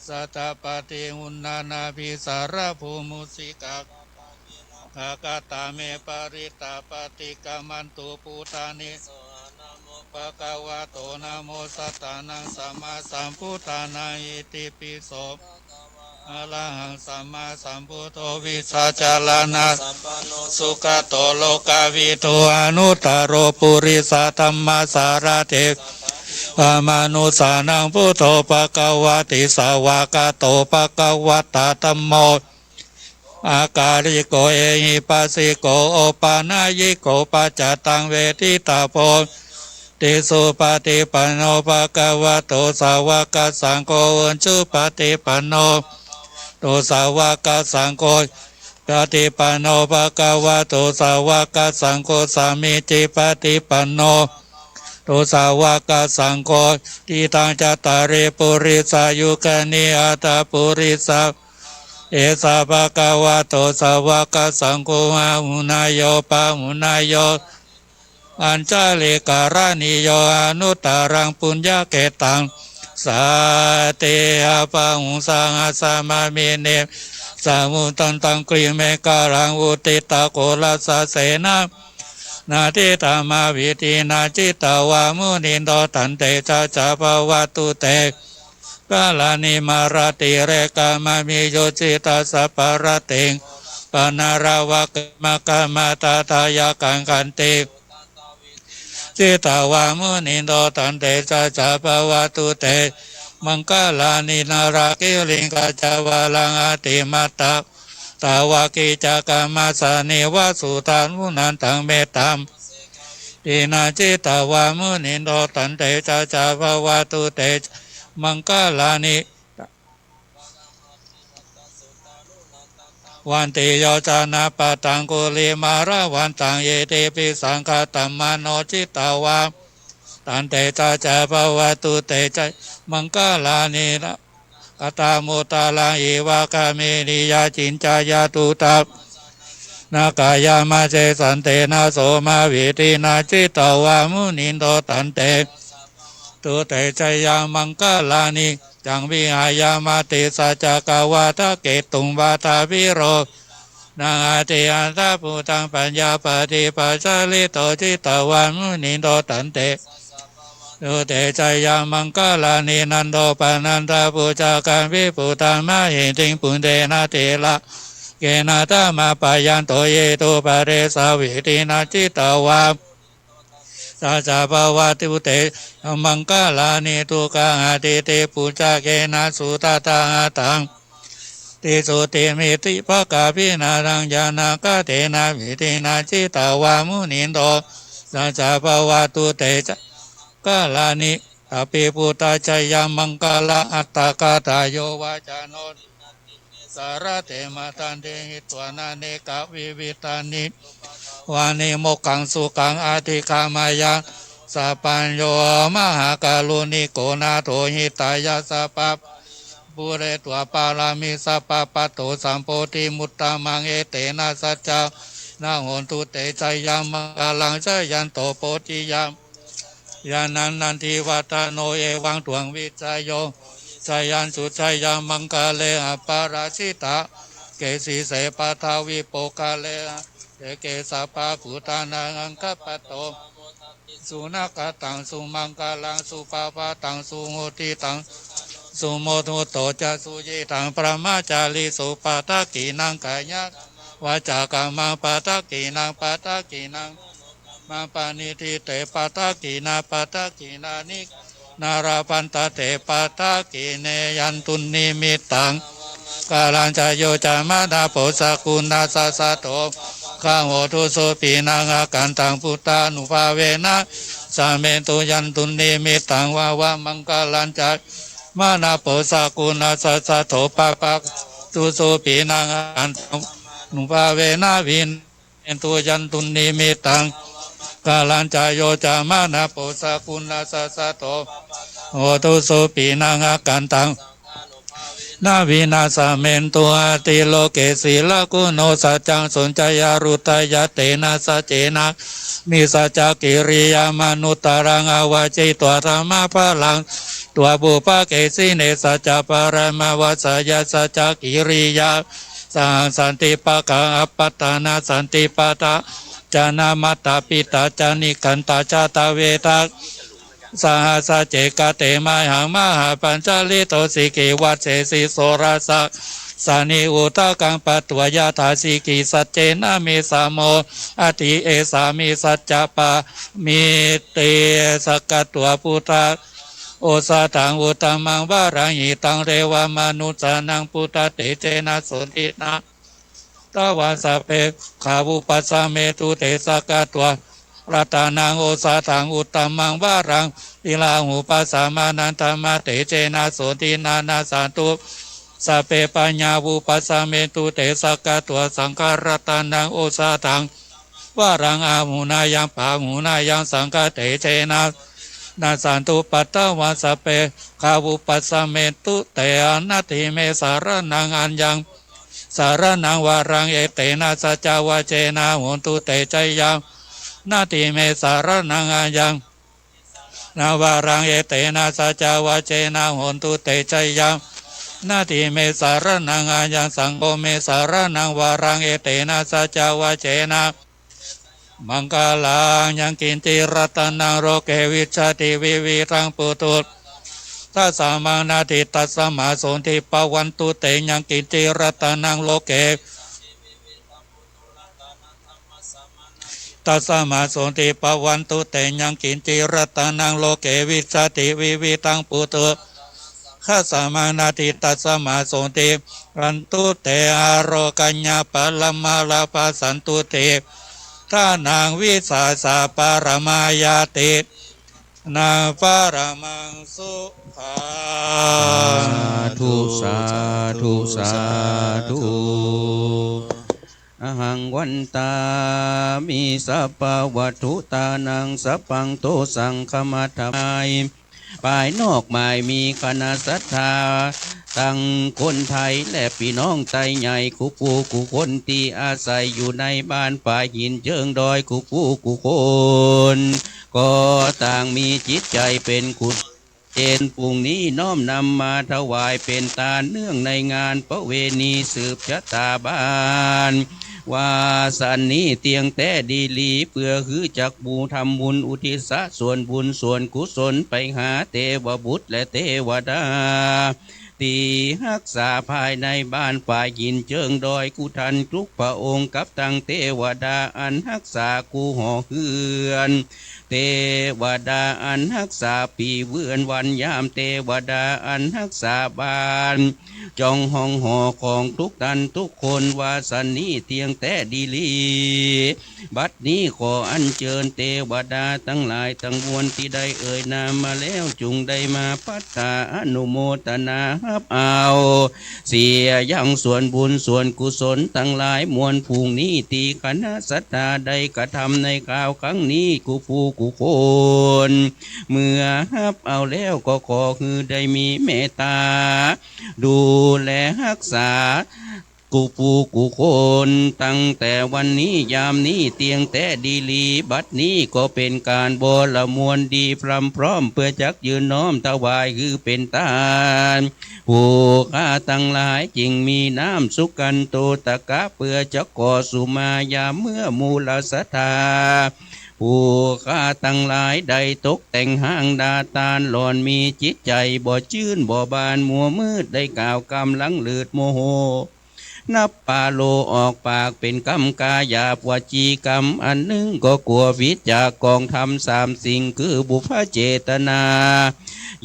สัตตปฏิอุณนานาภิสารภูมุสิกาภากตาเมปริตาปฏิกามันตุปุตานิภะคะวะโตนะโมสัตตานังสัมมาสัมพุทธานังอิติปิโสอะระหังสัมมาสัมพุทโธวิชาจารณะสุขโตโลกาวิทูอนุตตโรปุริสธรรมสารเถปามานุสานังพุทโธภะคะวะติสาวกโตภะคะวะตาธัมโมอาการิโกเอหิปัสสิโกโอปานายิโกปัจจตังเวทิตาโพติสุปฏิปันโนภะคะวะโตสาวกสังโฆอุจุปฏิปันโนโตสาวกสังโฆป ปฏิปันโนภะคะวะโตสาวกสังโฆสามิจิปฏิปันโนโตสาวกสังโฆทิตังจัตตาริปุริสายุคณิอัตตปุริสาเอสาภะคะวะโตสาวกสังโฆหะหุนายโยปะหุนายโยอัญจลิการณิโยอนุตตรังปุญญาเกตังสาเตหะปะหุสังสามามิเนสามุตันตังกริเมการังอุติตาโกลัสสะเสนานาทิตามาวิธีนาจิตาวามุนินโตตันเตจาจาภวตุเตกาลานิมารติเรกามามิโยจิตาสัพพะระเตงปนาราวะกมะกามาตาทายากังกันติจิตาวามุนินโตตันเตจาจาภวตุเตมังกาลานินาราคิลิงกาจาวาลังอติมัตตาตาวากิจากามาสานิวาสุตานุนันตังเมตตามตินาจิตาวามุนินโตตันเตจาจาภวตุเตมังกาลานิวันติโยจานาปะตังกุลิมาราวันตังเยเตปิสังฆตัมมาโนจิตาวาตันเตจาจาภวตุเตจมังกาลานิกตามุตาลังเอวากาเมนิยาจินจายาตุตานากายามาเจสันเตนะโสมาวิตินาจิตาวามุนินโตตันเตตุเตจยามังกาลานิจังวิหายามาติสัจจกาวาทะเกตุงวาทาวิโรนาอาติอันตาปุตังปัญญาปฏิปัสสะลิโตจิตาวามุนินโตตันเตตุเตจยามังกาลานินันโตปานันตาปุจากันวิปุตังมาหิติงปุณเตนะเตละเกนะตามาปายันโตเยโตปะเรสาวิตินาจิตาวาสาจาภวตุเตมังกาลานิทุกังอาติเตปุจาเกนะสุตตาตังติสุติมิติภกาภินารังญาณกะเตนะวิตินาจิตาวามุนินโตสาจาภวตุเตกาลานิอภิปุตตาจยามังกาลาอัตตากาตาโยวาจานนสารเตมาตันเตหิตวนาเนกวิวิตานิวานิโมกังสุกังอาทิกามายาสัพพัญโยมหากาลุนิโกนาโทหิตายาสัพพะปุเรตัวปารามิสัพพะปะโตสัมโพธิมุตตามังเอเตนะสัจจานาโหนตุเตจยามังกาลังจยันโตโพธิยามยานันนันทิวัตโนเอวังตวงวิจโยสยันสุจยามังกาเลอปาราชิตาเกสีเสปะทาวิโปกาเลเกสาปาภูตานังกัปโตสุนักตังสุมังกาลังสุปาปาตังสุโหติตังสุโมทุโตจะสุยิตังประมาจาริสุปาตากีนังกายะวาจากามังปาตากีนังปาตากีนังมังปานิทิเตปาตากีนาปาตากีนานินาราปันตเตปาตากีเนยันตุนิมิตังกาลัญจโยจามานาโปสกุณาสาสะโตข้าโหตุโสปีนังอาการตังพุทธานุภาเวนะสาเมตุยันตุนิมิตังวาวามังกาลัญจมานาโปสกุณาสาสะโตปะปะตุโสปีนังอาการตังนุภาเวนะวินตุยันตุนิมิตังกาลัญจโยจามานาโปสกุณาสาสะโตโหตุโสปีนังอาการตังนาวินาสเมนตัวติโลเกศีลกุโนสัจจังสนจยารุตยเตนะสัจเจนะมิสัจจกิริยามนุตตรังอวาจิตัวธรรมะพลังตัวบุปเกสีเนสัจจปรมวัสยสัจจกิริยาสันติปะกะอัปปตานาสันติปะตะจานามัตตปิตาจานิกันตาจาตาเวตาสหสเจกเตมหังมหาปัญจลิโตสิกิวัจเจสิโสราสะสานิอุตกังปัตวยาธาสิกิสัจเจนะมิสามโมอติเอสามิสัจจปะมิเตสกัตตัวพุทธะโอสาตังอุตมังวารังหิตังเรวามนุสานังพุทธเตเจนะสนตินะตวาสเปขาวุปัสสะเมตุเตสกัตตัวรัตานังโอสาทังอุตตมังวารังอิลาหูปัสสามานันตมาเตเจนะโสตินานาสาตุ สัพเพปัญญาวุปัสสะเมตุเตสกกะตัวสังฆารตานังโอสาทังวารังอาหูนายังปาหูนายังสังฆเตเจนะนาสันตุปัตตวาสัพเพคาวุปัสสะเมตุเตอนาติเมสารนังอัญญังสารนังวารังเอเตนะสัจจวาเจนะโหนตุเตใจยังนาติเมสารนังอัญญังนาวารังเอเตนะสัจจวาเจนะโหนตุเตใจยังนาติเมสารนังอัญญังสังโฆเมสารนังวารังเอเตนะสัจจวาเจนะมังกาลังยังกินติรัตนังโรเกวิชติวิวิรังปุตุตัสสะมานาติตัสสะมาโสติปวันตุเตยังกินติรัตนังโลเกตัสสะมาโสติปวันตุเตยังกินติรัตนังโลเกวิชติวิวิรังปุตุข้าสมานาติตัสสะมาโสติรันตุเตอโรกัญญาปะละมาลาปัสสันตุเตท่านางวิสาสาปารมายาตินาปารมังสุขา ธุสาธุสาธุอหังวันตามิสัพพวัตถุตานังสัพพังโตสังฆมัตถายภายนอกหมายมีคณะศรัทธาตั้งคนไทยและพี่น้องไทยใหญ่กูปูกูคนที่อาศัยอยู่ในบ้านป่าหินเชิงดอยกูปูกูคนก็ต่างมีจิตใจเป็นกุศลเจนปุ่งนี้น้อมนำมาถวายเป็นตาเนื่องในงานประเวณีสืบชะตาบ้านว่าสันนี้เตียงแต่ดีลีเพื่อคือจักบูทำบุญอุทิศส่วนบุญส่วนกุศลไปหาเทวบุตรและเทวดาตีรักษาภายในบ้านฝ่ายหินเชิงดอยกุทันทุกพระองค์กับตั้งเทวดาอันรักษากูห่อเฮือนเทวดาอันรักษาปีเวือนวันยามเทวดาอันรักษาบ้านจองห้องหอของทุกท่านทุกคนว่าสันนี้เตียงแต่ดีลีบัดนี้ขออัญเชิญเทวดาทั้งหลายทั้งมวลที่ได้เอ่ยนามมาแล้วจุงได้มาพัฒนาอนุโมทนารับเอาเสียยังส่วนบุญส่วนกุศลทั้งหลายมวลภูงนี้ตีคณะศรัทธาได้กระทำในข่าวครั้งนี้กูผู้กูคนเมื่อรับเอาแล้วก็ขอคือได้มีเมตตาดูแลรักษากูปูกูคนตั้งแต่วันนี้ยามนี้เตียงแต่ดีลีบัดนี้ก็เป็นการบรมวลดีพร้อมพร้อมเพื่อจักยืนน้อมถวายคือเป็นทานผู้ข้าตั้งหลายจึงมีน้ำสุกันโตตะกะเพื่อจักก่อสุมายาเมื่อมูลศรัทธาผู้ข้าตั้งหลายได้ตกแต่งห้างดาตานหลอนมีจิตใจบ่ชื่นบ่บานมัวมืดได้กล่าวกำลังเลือดโมโหนับปาโลออกปากเป็นกรรมกายาปวจีกรรมอันหนึ่งก็กลัววิจากกองทำสามสิ่งคือบุพเจตนา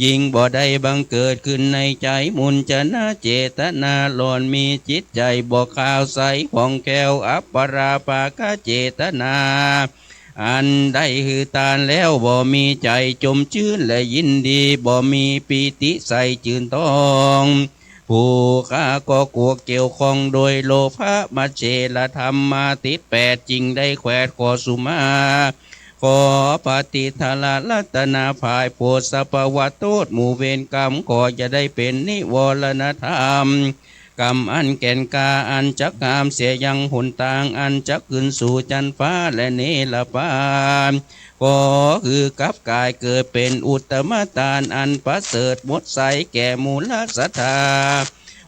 ยิ่งบ่ได้บังเกิดขึ้นในใจมุนจะนาเจตนาหลอนมีจิตใจบ่ข่าวใสผ่องแก้วอัปปราปากาเจตนาอันได้คือตานแล้วบ่มีใจจมชื่นและยินดีบ่มีปีติใสจืนทองผู้ข้าก็กลัวเกี่ยวข้องโดยโลภะมาเจลธรรมมาติดแปดจริงได้แขวดขอสุมาขอปฏิทาลัตนาภายโพธสัพวัตโตษหมู่เวรกรรมขอจะได้เป็นนิวรณธรรมกรรมอันแก่นกาอันจักงามเสียยังหนต่างอันจักขึ้นสู่จันฟ้าและเนรปานก็คือกับกายเกิดเป็นอุตตมตานอันประเสริฐหมดใสแก่มูลศรัทธา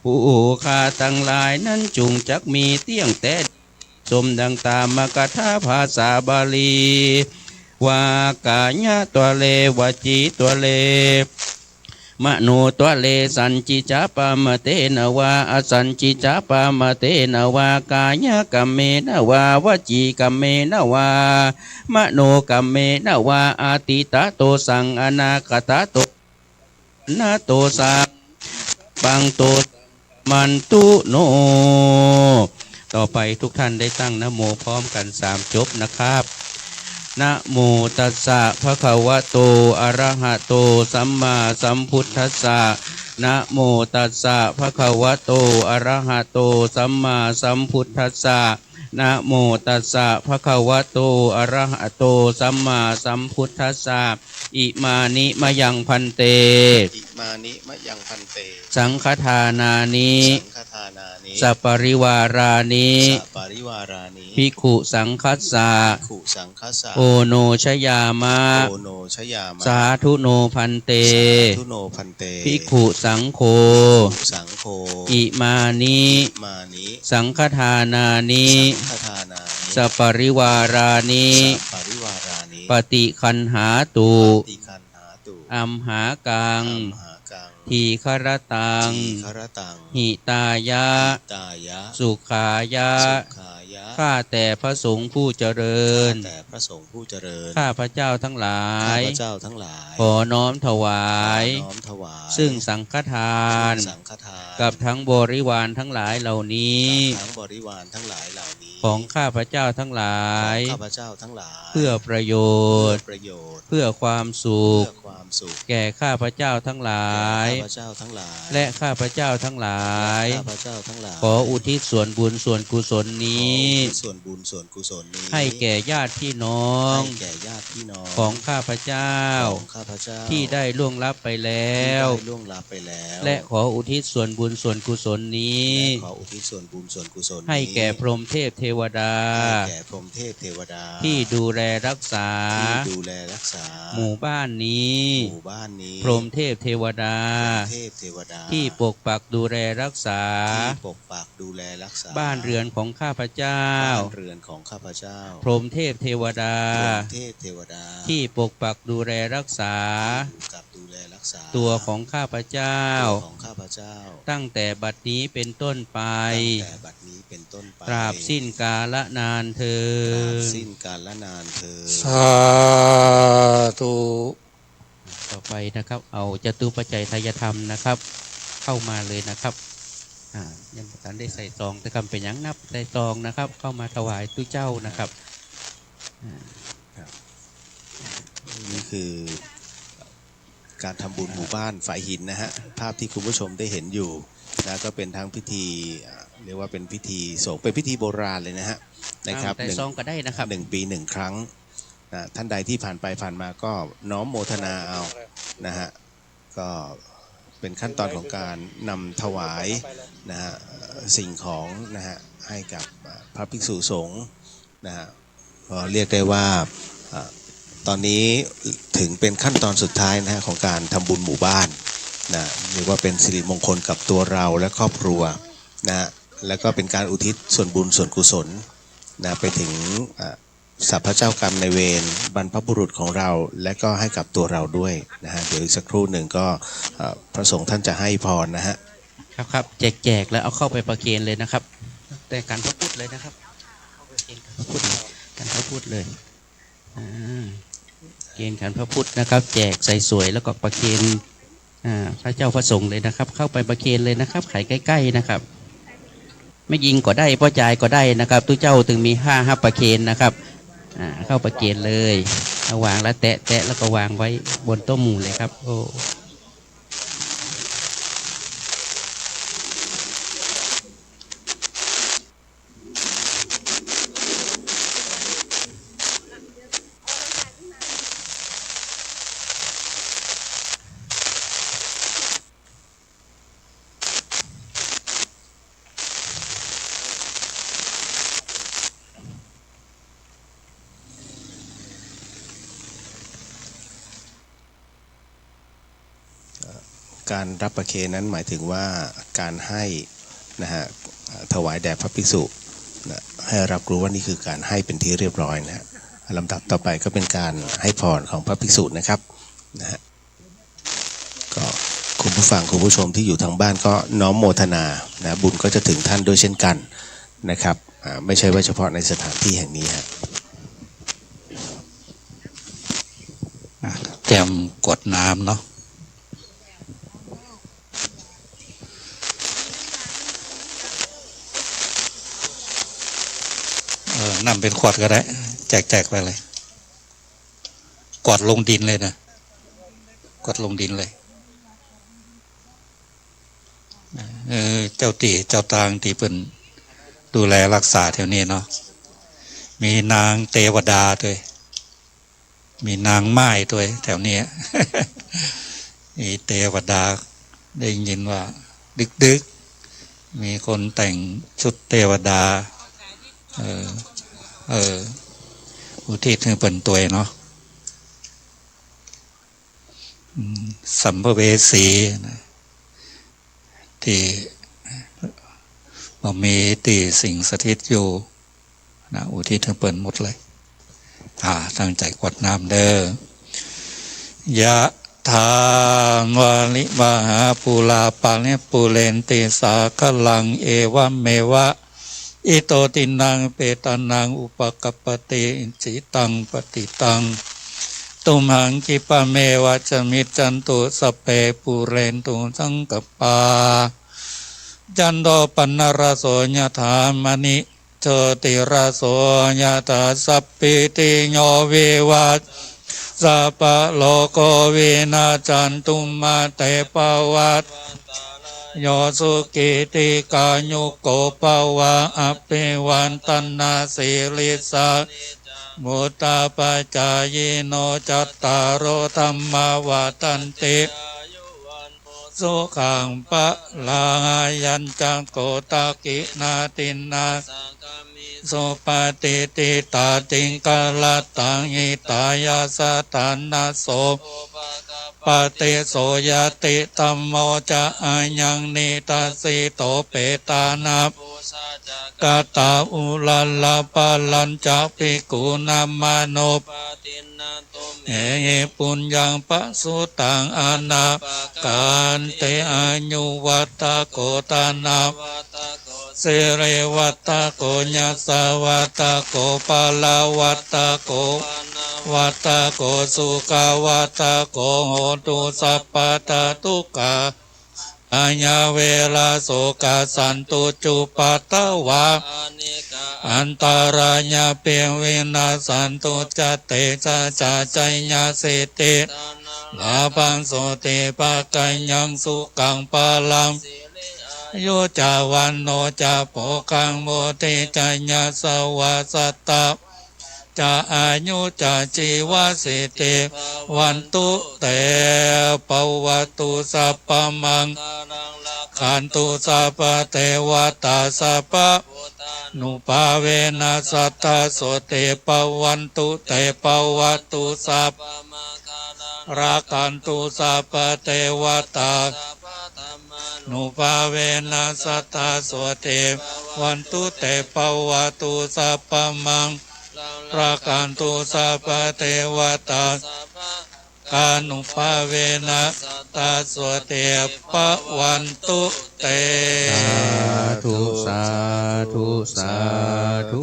ผู้ข้าทั้งหลายนั้นจุงจักมีเตี้ยงแต่สมดังตามมกถาภาษาบาลีวากาญะตัวเลวจีตัวเลมโนตัวเลสันจิจาปามเตนวาอสันจิจาปามเตนวากายกัมเมนวาวจีกัมเมนวามโนกัมเมนวาอาติตาโตสังอนาคตาโตนาโตสังปังโตมันตุโนต่อไปทุกท่านได้ตั้งนะโมพร้อมกัน3จบนะครับนะโมตัสสะภะคะวะโตอะระหะโตสัมมาสัมพุทธัสสะ นะโมตัสสะภะคะวะโตอะระหะโตสัมมาสัมพุทธัสสะนะโมตัสสะภะคะวะโตอะระหะโตสัมมาสัมพุทธัสสะอิมานิมะยังพันเตอิมานิมะยังพันเตสังฆทานานิสังฆทานานิสัปปริวารานิสัปปริวารานิภิกขุสังคัสสะภิกขุสังคัสสะโอโนชยามะโอโนชยามะสาธุโนพันเตสาธุโนพันเตภิกขุสังโฆสังโฆอิมานิมานิสังฆทานานิสังฆทานานิสัปปริวารานิสัปปริวารานิปฏิคันหาตุปฏิคันหาตุอัมหากังทีฆรตังหิตายะสุขายะข้าแต่พระสงฆ์ผู้เจริญข้าพระเจ้าทั้งหลายขอน้อมถวายซึ่งสังฆทานกับทั้งบริวารทั้งหลายเหล่านี้ของข้าพระเจ้าทั้งหลายเพื่อประโยชน์เพื่อความสุขแก่ข้าพระเจ้าทั้งหลายและข้าพระเจ้าทั้งหลายขออุทิศส่วนบุญส่วนกุศลนี้ให้แก่ญาติพี่น้องของข้าพระเจ้าที่ได้ล่วงลับไปแล้วและขออุทิศส่วนบุญส่วนกุศลนี้ให้แก่พรหมเทพเทวดาที่ดูแลรักษาหมู่บ้านนี้พรหมเทพเทวดาที่ปกปักดูแลรักษาบ้านเรือนของข้าพเจ้าพรหมเทพเทวดาที่ปกปักดูแลรักษาตัวของข้าพเจ้าตั้งแต่บัดนี้เป็นต้นไปตราบสิ้นกาลนานเถิดสาธุต่อไปนะครับเอาจตุปัจจัยทายธรรมนะครับเข้ามาเลยนะครับยังประการได้ใส่ซองแต่คำเป็นยังนับใส่ซองนะครับเข้ามาถวายตู้เจ้านะครับนี่คือการทำบุญหมู่บ้านฝายหินนะฮะภาพที่คุณผู้ชมได้เห็นอยู่นะก็เป็นทั้งพิธีเรียกว่าเป็นพิธีสงฆ์เป็นพิธีโบราณเลยนะฮะนะครับแต่ซองก็ได้นะครับ1 ปี1 ครั้งนะท่านใดที่ผ่านไปผ่านมาก็น้อมโมทนาเอานะฮะก็เป็นขั้นตอนของการนำถวายนะฮะสิ่งของนะฮะให้กับพระภิกษุสงฆ์นะฮะเรียกได้ว่าตอนนี้ถึงเป็นขั้นตอนสุดท้ายนะฮะของการทำบุญหมู่บ้านนะเรียกว่าเป็นสิริมงคลกับตัวเราและครอบครัวนะแล้วก็เป็นการอุทิศส่วนบุญส่วนกุศลนะไปถึงสัพพเจ้ากรรมในเวรบรรพบุรุษของเราและก็ให้กับตัวเราด้วยนะฮะเดี๋ยวอีกสักครู่หนึ่งก็พระสงฆ์ท่านจะให้พรนะฮะครับแจกแล้วเอาเข้าไปประเคนเลยนะครับแต่การพระพุทธเลยนะครับเข้าไปเกณฑ์พระพุทธการพระพุทธเลยเกณฑ์ขันพระพุทธนะครับแจกใส่สวยแล้วก็ประเคนพระเจ้าพระสงฆ์เลยนะครับเข้าไปประเคนเลยนะครับขายใกล้ๆนะครับไม่ยิงก็ได้ป้อจ่ายก็ได้นะครับตู้เจ้าถึงมี5ประเคนนะครับเข้าประเคนเลยเอาวางแล้วแตะแล้วก็วางไว้บนโต๊ะหมู่เลยครับโอ้การรับประเคนนั้นหมายถึงว่าการให้นะฮะถวายแด่พระภิกษุนะให้รับรู้ว่านี่คือการให้เป็นที่เรียบร้อยนะฮะลำดับต่อไปก็เป็นการให้พรของพระภิกษุนะครับนะฮะก็คุณผู้ฟังคุณผู้ชมที่อยู่ทางบ้านก็น้อมโมทนานะบุญก็จะถึงท่านด้วยเช่นกันนะครับไม่ใช่ว่าเฉพาะในสถานที่แห่งนี้ฮะเตรียมกดน้ำเนาะนำเป็นขวดก็ได้แจกไปเลยกดลงดินเลยนะกดลงดินเลย เจ้าตีเจ้าตางที่เป็นดูแลรักษาแถวนี้เนาะมีนางเทวดาด้วยมีนางไม้ด้วยแถวนี้ มีเทวดาได้ยินว่าดึกมีคนแต่งชุดเทวดาอุทิศให้เป็นตัวเนาะสัมภเวสีที่มันมีตีสิ่งสถิตอยู่นะอุทิศให้เป็นหมดเลยตั้งใจกวดน้ำเด้อยะทาวาลิมหาปูลาปาเนปูเรนติสาคลังเอวะเมวะอิโตตินังเปตานังอุปกัปปติอิจิตังปฏิตังตุมหังกิปะเมวะจมิจันตุสเปปูเรนตุสังกปาจันโดปันนรโสญธามณิโชติรโสญตาสัพพิติโยวิวัตสัพพะโลกวินาจันตุมาเตปวัตโยสุกิติกายุโกปวะอภิวันตันนาสิริสามุตตาปัจจายโนจัตตารโอธัมมาวาตันติสุขังปะลายัญจังโกตากินาตินาสุปฏิติตาติงกาลตังหิตายาสตานาโสปฏิโสยติตัมโมจะอายังนิตัสสิโตเปตานับกาตาอุลัลลาปาลัญจักภิกขุนามานุปเอปุญญังปะสุตังอนาการเตอายุวัตโกตานาเสเรวัตโกญาสวัตโกปาลาวัตโกวัตโกสุขวัตโกโหตุสัพพตทุกขาอัญญเวลาโสกาสันตุจุปัตตวะอันตารายาเปียงเวนัสันตุจเตจาจาใจญาเสติลาภังโสเตปะกัญญังสุขังปาลังโยจาวันโนจาโปกังโมเตจาญาสวาสตาจะอายุจะจีวะสิติวันตุเตปวัตุสัพพมังขันตุสัพพเทวตาสัพพนุภาเวนัสตตาโสเตปวันตุเตปวัตุสัพราคันตุสัพพเทวตานุภาเวนัสตตาโสเตวันตุเตปวัตุสัพพมังราคันตุสัพพเทวตากานุภาเวนะตาสวเตปะวันตุเต สาธุสาธุ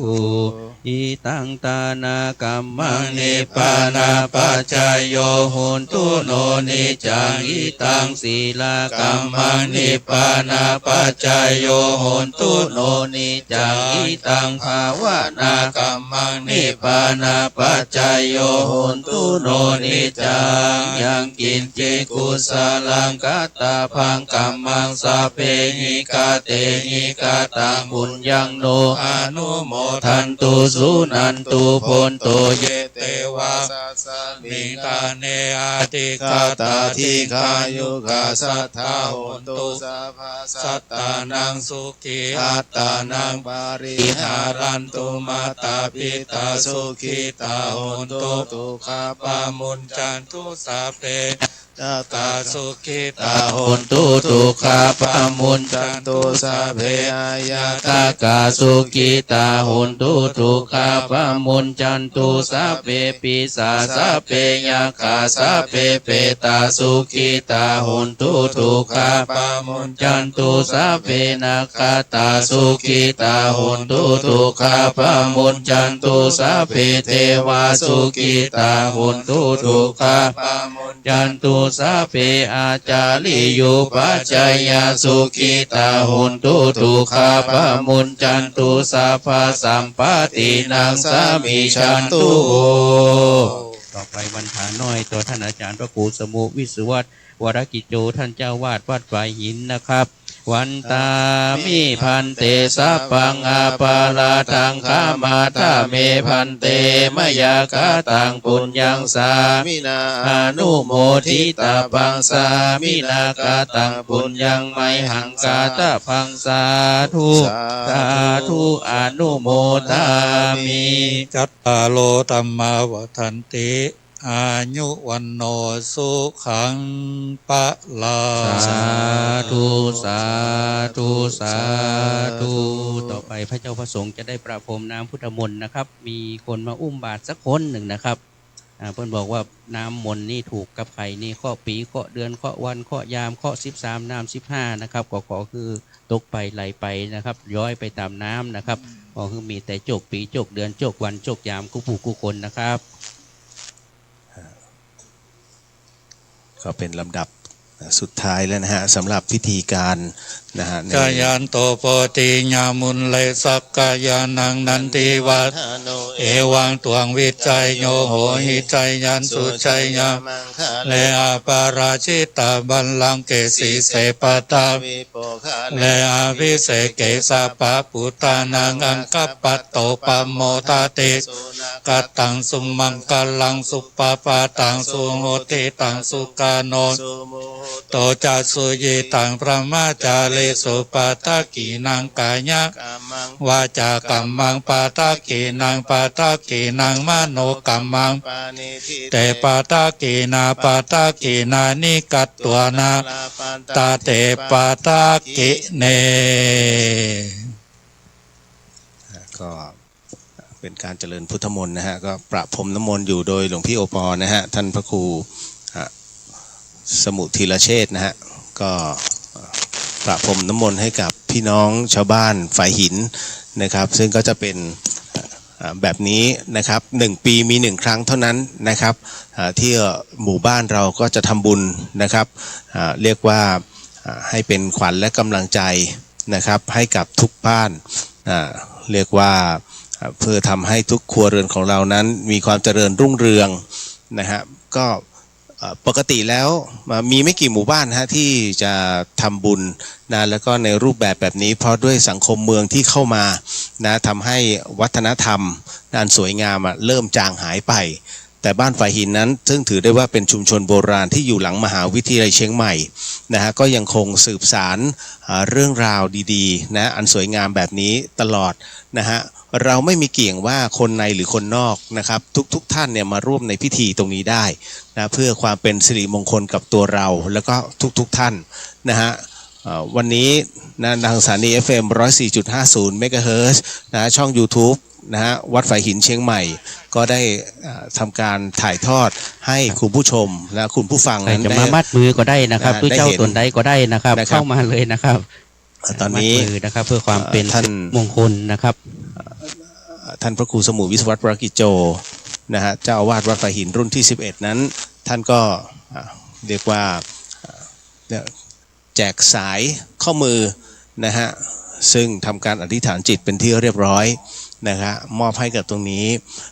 อิตังตานากัมมังนิพพานาปัจจายโยโหนตุโนนิจังอิตังศีลากัมมังนิพพานาปัจจายโยโหนตุโนนิจังอิตังภาวนากัมมังนิพพานาปัจจายโยโหนตุโนนิจังยังกินเจกุสลังกัตตาพังกัมมังสัพเพหิกาเตหิกาตังบุญยังโนอนุโมทันตุสุนันตุพนโตเยเตวะมิกาเนอาติกาตาทิกายุกาสัทธาโหนตุสัตตานังสุขีอัตตานังปาริหารันตุมาตาปิตาสุขิตาโหนตุทุกขปามุญจันตุสัพเพจักาสุขิตาโหนตุทุกขปามุญจันตุสัพเพอายาตากาสุขิตาโหนตุทุกขปามุญจันตุสัพเพปิสาสัพเพยาคาสัพเพเปตาสุขิตาโหนตุทุกขปามุญจันตุสัพเพนาคาตาสุขิตาโหนตุทุกขปามุญจันตุสัพเพเทวาสุขิตาโหนตุทุกขปามุญจันตุสัพเพอาจาริยุปัจจายาสุขิตาโหนตุทุกขปามุญจันตุสัพพสัมปตินังสามิชันตุต่อไปบรรทาน้อยตัวท่านอาจารย์พระครูสมุวิสุวัตวรกิจโจท่านเจ้าวาดวัดฝ่ายหินนะครับ วันตามิพันเตสัพพังอาปาลาทังขามาทาเมพันเตมยากาตังปุญญังสามินาอนุโมทิตาปังสามินากาตังปุญญังไมหังกาตาพังสาธุสาธุอนุโมทามิ จัตตาโลตัมมาวัฏันติอายุวันโนสุขังปะลา สาธุสาธุสาธุต่อไปพระเจ้าพระสงฆ์จะได้ประพรมน้ำพุทธมนต์นะครับ มีคนมาอุ้มบาตรสักคนหนึ่งนะครับเพื่อนบอกว่าน้ำมนต์นี่ถูกกับไข่นี่ข้อปีข้อเดือนข้อวันข้อยามข้อ13น้ำ15นะครับก็ขอคือตกไปไหลไปนะครับย้อยไปตามน้ำนะครับก็คือมีแต่โจกปีโจกเดือนโจกวันโจกยามกุผู้กุคนนะครับ ก็เป็นลำดับสุดท้ายแล้วนะฮะสำหรับพิธีการนะฮะ กายันโตโปติญามุนเลสักกายานังนันติวัตเอวังตวงวิจัยโยโหหิจัยยันสุชัยยาเลอาปาราชิตาบัลลังเกสีเสปตาเลอาวิเศษเกสาปะปุตานังอังคัปปัตโตปะโมตาติกัตตังสุมังกัลลังสุปปาตังสุโหติตังสุกาโนโตจัสสุยิตังพระมาจาเลสุปาตากีนังกายะวาจากัมมังปาตากีนังปาตากีนังมโนกัมมังแต่ปาตากีนาปาตากีนานิกัตตัวนาตาเตปาตากิเน ก็เป็นการเจริญพุทธมนต์นะฮะก็ประพรมน้ำมนต์อยู่โดยหลวงพี่โอปอนะฮะท่านพระครูสมุธีรเชษฐ์นะฮะก็ประพรมน้ำมนต์ให้กับพี่น้องชาวบ้านฝ่ายหินนะครับซึ่งก็จะเป็นแบบนี้นะครับ1 ปีมี1 ครั้งเท่านั้นนะครับที่หมู่บ้านเราก็จะทำบุญนะครับเรียกว่าให้เป็นขวัญและกำลังใจนะครับให้กับทุกบ้านเรียกว่าเพื่อทำให้ทุกครัวเรือนของเรานั้นมีความเจริญรุ่งเรืองนะฮะก็ปกติแล้วมีไม่กี่หมู่บ้านฮะที่จะทำบุญนะแล้วก็ในรูปแบบนี้เพราะด้วยสังคมเมืองที่เข้ามานะทำให้วัฒนธรรมอันสวยงามเริ่มจางหายไปแต่บ้านฝ่ายหินนั้นซึ่งถือได้ว่าเป็นชุมชนโบราณที่อยู่หลังมหาวิทยาลัยเชียงใหม่นะฮะก็ยังคงสืบสานเรื่องราวดีๆนะอันสวยงามแบบนี้ตลอดนะฮะเราไม่มีเกี่ยงว่าคนในหรือคนนอกนะครับทุกท่านเนี่ยมาร่วมในพิธีตรงนี้ได้นะเพื่อความเป็นสิริมงคลกับตัวเราแล้วก็ทุกท่านนะฮะวันนี้นะทางสถานี FM 104.50 เมกะเฮิรตซ์นะช่อง YouTube นะฮะวัดฝ่ายหินเชียงใหม่ก็ได้ทำการถ่ายทอดให้คุณผู้ชมและคุณผู้ฟังนั้นจะมามัดมือก็ได้นะครับด้วยเจ้าตนใดก็ได้นะครับเข้ามาเลยนะครับตอนนี้นะครับเพื่อความเป็นมงคลนะครับท่านพระครูสมุวิศวัตรวรกิจโจนะฮะเจ้าอาวาสวัดฝ่ายหินรุ่นที่11นั้นท่านก็เรียกว่าแจกสายข้อมือนะฮะซึ่งทำการอธิษฐานจิตเป็นที่เรียบร้อยนะครับมอบให้กับตรงนี้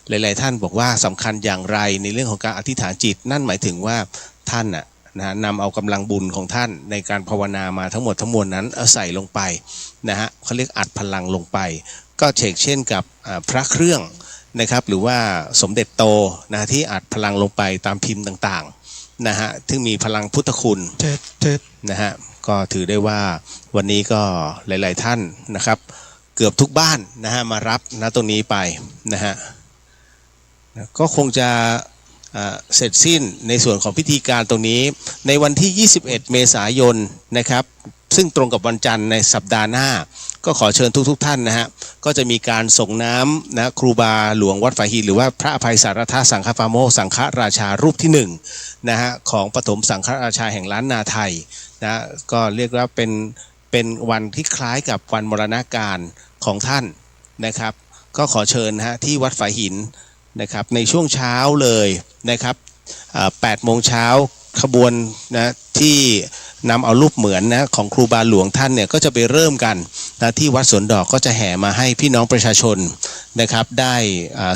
หลายๆท่านบอกว่าสำคัญอย่างไรในเรื่องของการอธิษฐานจิตนั่นหมายถึงว่าท่านนะนำเอากำลังบุญของท่านในการภาวนามาทั้งหมดทั้งมวลนั้นเอาใส่ลงไปนะฮะเขาเรียกอัดพลังลงไปก็เช่นกับพระเครื่องนะครับหรือว่าสมเด็จโตนะที่อัดพลังลงไปตามพิมพ์ต่างๆนะฮะซึ่งมีพลังพุทธคุณนะฮะก็ถือได้ว่าวันนี้ก็หลายๆท่านนะครับเกือบทุกบ้านนะฮะมารับนะตรงนี้ไปนะฮะก็คงจะเสร็จสิ้นในส่วนของพิธีการตรงนี้ในวันที่21เมษายนนะครับซึ่งตรงกับวันจันทร์ในสัปดาห์หน้าก็ขอเชิญทุกท่านนะฮะก็จะมีการส่งน้ำนะครูบาหลวงวัดฝ่ายหินหรือว่าพระอภัยสารทสังฆปาโมกข์สังฆราชารูปที่1นะฮะของปฐมสังฆราชาแห่งล้านนาไทยนะก็เรียกว่าเป็นวันที่คล้ายกับวันมรณการของท่านนะครับก็ขอเชิญนะฮะที่วัดฝ่ายหินนะครับในช่วงเช้าเลยนะครับ8 โมงเช้าขบวนนะที่นำเอารูปเหมือนนะของครูบาหลวงท่านเนี่ยก็จะไปเริ่มกันนะที่วัดสวนดอกก็จะแห่มาให้พี่น้องประชาชนนะครับได้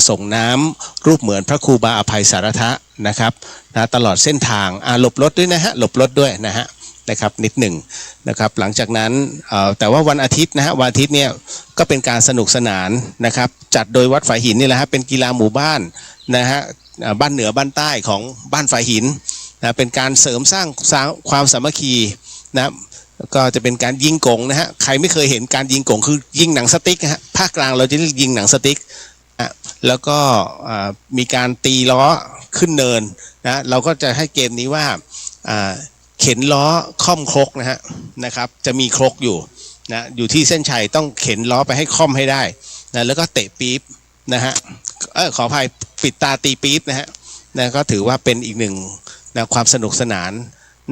ส่งน้ำรูปเหมือนพระครูบาอภัยสารทะนะครับนะตลอดเส้นทางหลบรถด้วยนะฮะหลบรถด้วยนะฮะ นะครับนิดหนึ่งนะครับหลังจากนั้นแต่ว่าวันอาทิตย์นะฮะวันอาทิตย์เนี่ยก็เป็นการสนุกสนานนะครับจัดโดยวัดฝายหินนี่แหละฮะเป็นกีฬาหมู่บ้านนะฮะบ้านเหนือบ้านใต้ของบ้านฝายหินนะเป็นการเสริมสร้างความสามัคคีนะก็จะเป็นการยิงกงนะฮะใครไม่เคยเห็นการยิงกงคือยิงหนังสติ๊กนะฮะภาคกลางเราจะเรียกยิงหนังสติ๊กแล้วก็มีการตีล้อขึ้นเนินนะเราก็จะให้เกมนี้ว่าเข็นล้อค่อมครกนะครับจะมีครกอยู่นะอยู่ที่เส้นชัยต้องเข็นล้อไปให้ค่อมให้ได้นะแล้วก็เตะปี๊บนะฮะขออภัยปิดตาตีปี๊บนะฮะก็ถือว่าเป็นอีกหนึ่งนะความสนุกสนาน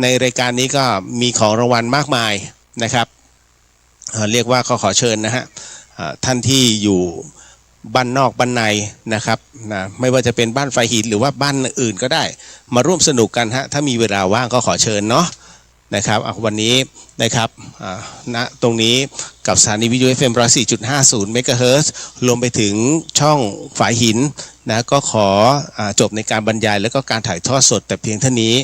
ในรายการนี้ก็มีของรางวัลมากมายนะครับเรียกว่าขอเชิญนะฮะท่านที่อยู่บ้านนอกบ้านในนะครับนะไม่ว่าจะเป็นบ้านฝายหินหรือว่าบ้านอื่นก็ได้มาร่วมสนุกกันฮะถ้ามีเวลาว่างก็ขอเชิญเนาะนะครับวันนี้นะครับณตรงนี้กับสถานีวิทยุ FM 104.50 เมกะเฮิรตซ์รวมไปถึงช่องฝายหินนะก็ขอจบในการบรรยายแล้วก็การถ่ายทอดสดแต่เพียงเท่านี้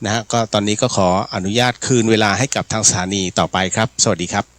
นะฮะก็ตอนนี้ก็ขออนุญาตคืนเวลาให้กับทางสถานีต่อไปครับสวัสดีครับ